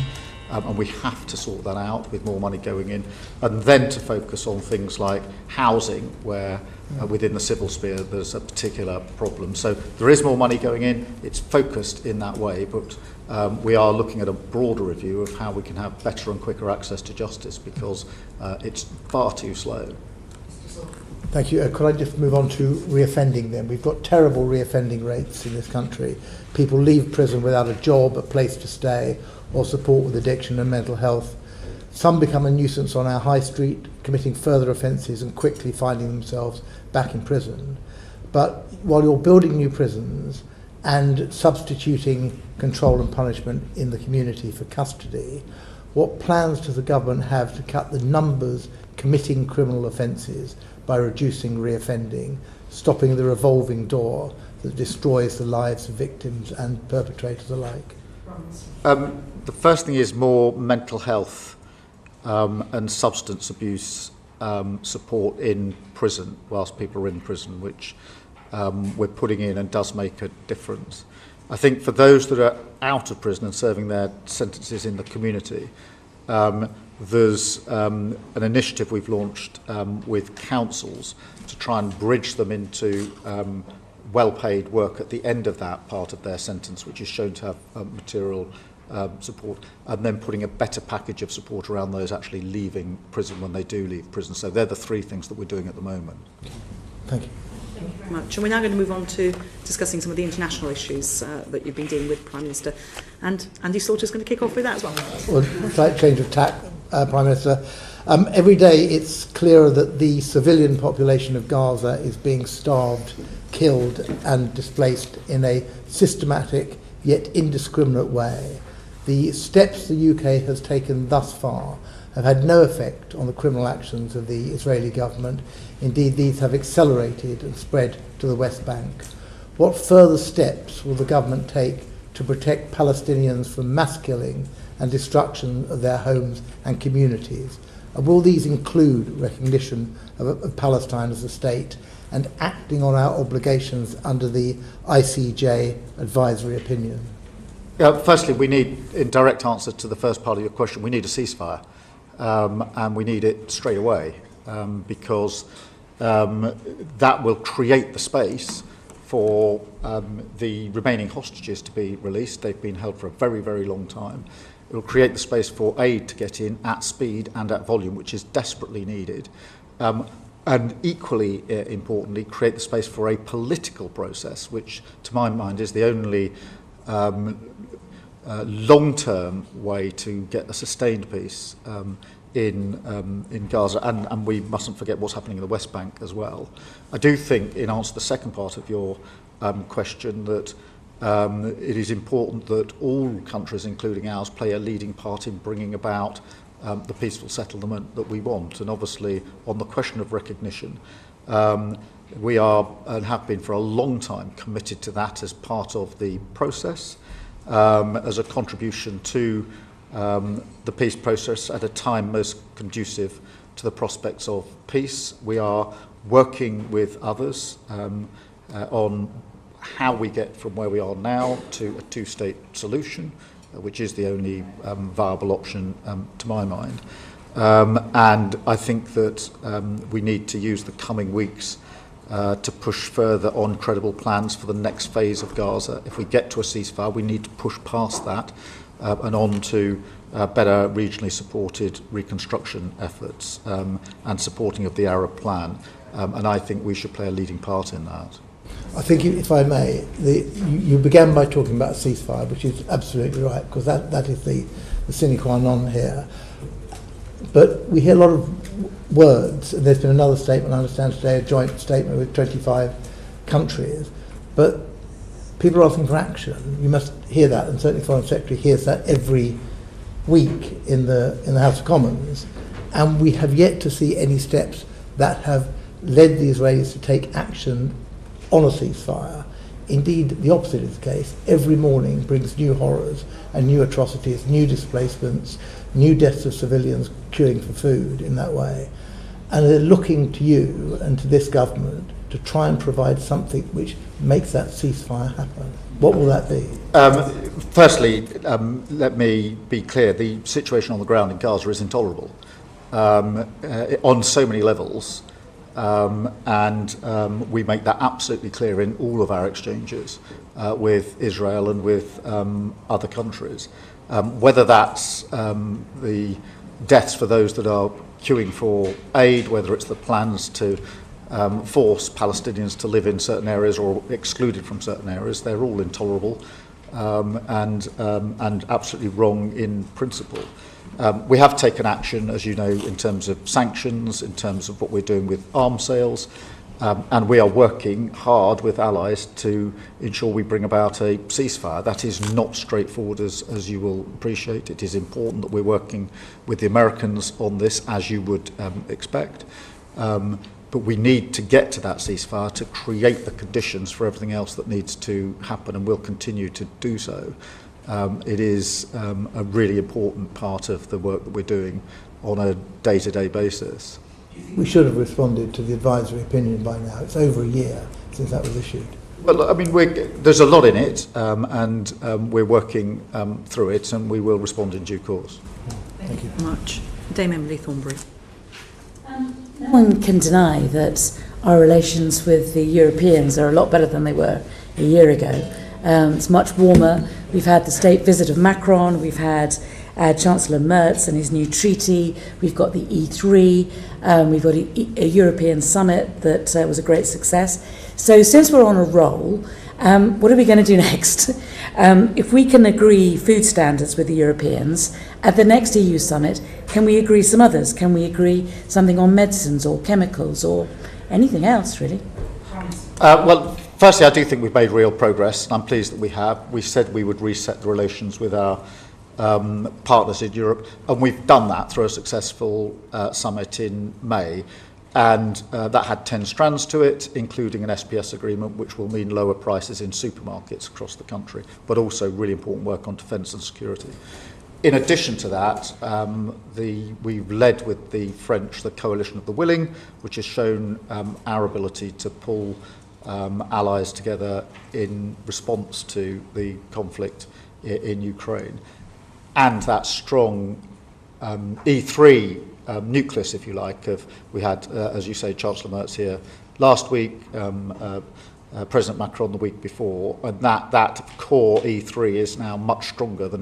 and we have to sort that out with more money going in, and then to focus on things like housing, where within the civil sphere there's a particular problem. So there is more money going in, it's focused in that way, but we are looking at a broader review of how we can have better and quicker access to justice because it's far too slow. Thank you. Could I just move on to reoffending then? We've got terrible reoffending rates in this country. People leave prison without a job, a place to stay, or support with addiction and mental health. Some become a nuisance on our high street, committing further offences and quickly finding themselves back in prison. But while you're building new prisons and substituting control and punishment in the community for custody, what plans does the government have to cut the numbers committing criminal offences by reducing reoffending, stopping the revolving door that destroys the lives of victims and perpetrators alike? The first thing is more mental health and substance abuse support in prison whilst people are in prison, which we're putting in and does make a difference. I think for those that are out of prison and serving their sentences in the community, there's an initiative we've launched with councils to try and bridge them into well-paid work at the end of that part of their sentence, which is shown to have material support, and then putting a better package of support around those actually leaving prison when they do leave prison. So they're the three things that we're doing at the moment. Thank you. Thank you very much. And we're now going to move on to discussing some of the international issues that you've been dealing with, Prime Minister. And Andy Slaughter's going to kick off with that as well. Well, slight change of tack, Prime Minister. Every day it's clearer that the civilian population of Gaza is being starved, killed and displaced in a systematic yet indiscriminate way. The steps the UK has taken thus far have had no effect on the criminal actions of the Israeli government. Indeed, these have accelerated and spread to the West Bank. What further steps will the government take to protect Palestinians from mass killing and destruction of their homes and communities? And will these include recognition of Palestine as a state and acting on our obligations under the ICJ advisory opinion? Firstly, we need, in direct answer to the first part of your question, we need a ceasefire, and we need it straight away, because that will create the space for the remaining hostages to be released. They've been held for a very, very long time. It will create the space for aid to get in at speed and at volume, which is desperately needed. And equally importantly, create the space for a political process, which to my mind is the only long-term way to get a sustained peace in Gaza, and we mustn't forget what's happening in the West Bank as well. I do think, in answer to the second part of your question, that it is important that all countries, including ours, play a leading part in bringing about the peaceful settlement that we want. And obviously, on the question of recognition, we are, and have been for a long time, committed to that as part of the process, as a contribution to the peace process at a time most conducive to the prospects of peace. We are working with others on how we get from where we are now to a two-state solution, which is the only viable option to my mind. And I think that we need to use the coming weeks to push further on credible plans for the next phase of Gaza. If we get to a ceasefire, we need to push past that and on to better regionally supported reconstruction efforts and supporting of the Arab plan. And I think we should play a leading part in that. I think, if I may, you began by talking about a ceasefire, which is absolutely right, because that is the sine qua non here. But we hear a lot of words, and there's been another statement, I understand today, a joint statement with 25 countries, but people are asking for action. You must hear that, and certainly the Foreign Secretary hears that every week in the House of Commons, and we have yet to see any steps that have led the Israelis to take action on a ceasefire. Indeed, the opposite is the case. Every morning brings new horrors and new atrocities, new displacements, new deaths of civilians queuing for food in that way. And they're looking to you and to this government to try and provide something which makes that ceasefire happen. What will that be? Firstly, let me be clear, the situation on the ground in Gaza is intolerable on so many levels. We make that absolutely clear in all of our exchanges with Israel and with other countries. Whether that's the deaths for those that are queuing for aid, whether it's the plans to force Palestinians to live in certain areas or excluded from certain areas, they're all intolerable and absolutely wrong in principle. We have taken action, as you know, in terms of sanctions, in terms of what we're doing with arms sales, and we are working hard with allies to ensure we bring about a ceasefire. That is not straightforward, as you will appreciate. It is important that we're working with the Americans on this, as you would expect. But we need to get to that ceasefire to create the conditions for everything else that needs to happen, and we'll continue to do so. It is a really important part of the work that we're doing on a day-to-day basis. We should have responded to the advisory opinion by now. It's over a year since that was issued. Well, I mean, there's a lot in it, and we're working through it, and we will respond in due course. Thank you very much. Dame Emily Thornbury. No one can deny that our relations with the Europeans are a lot better than they were a year ago. It's much warmer. We've had the state visit of Macron. We've had Chancellor Merz and his new treaty. We've got the E3. We've got a European summit that was a great success. So since we're on a roll, what are we going to do next? If we can agree food standards with the Europeans, at the next EU summit, can we agree some others? Can we agree something on medicines or chemicals or anything else, really? Well, firstly, I do think we've made real progress, and I'm pleased that we have. We said we would reset the relations with our partners in Europe, and we've done that through a successful summit in May. And that had 10 strands to it, including an SPS agreement, which will mean lower prices in supermarkets across the country, but also really important work on defence and security. In addition to that, we've led with the French the Coalition of the Willing, which has shown our ability to pull allies together in response to the conflict in Ukraine. And that strong E3 nucleus, if you like, we had, as you say, Chancellor Merz here last week, President Macron the week before, and that core E3 is now much stronger than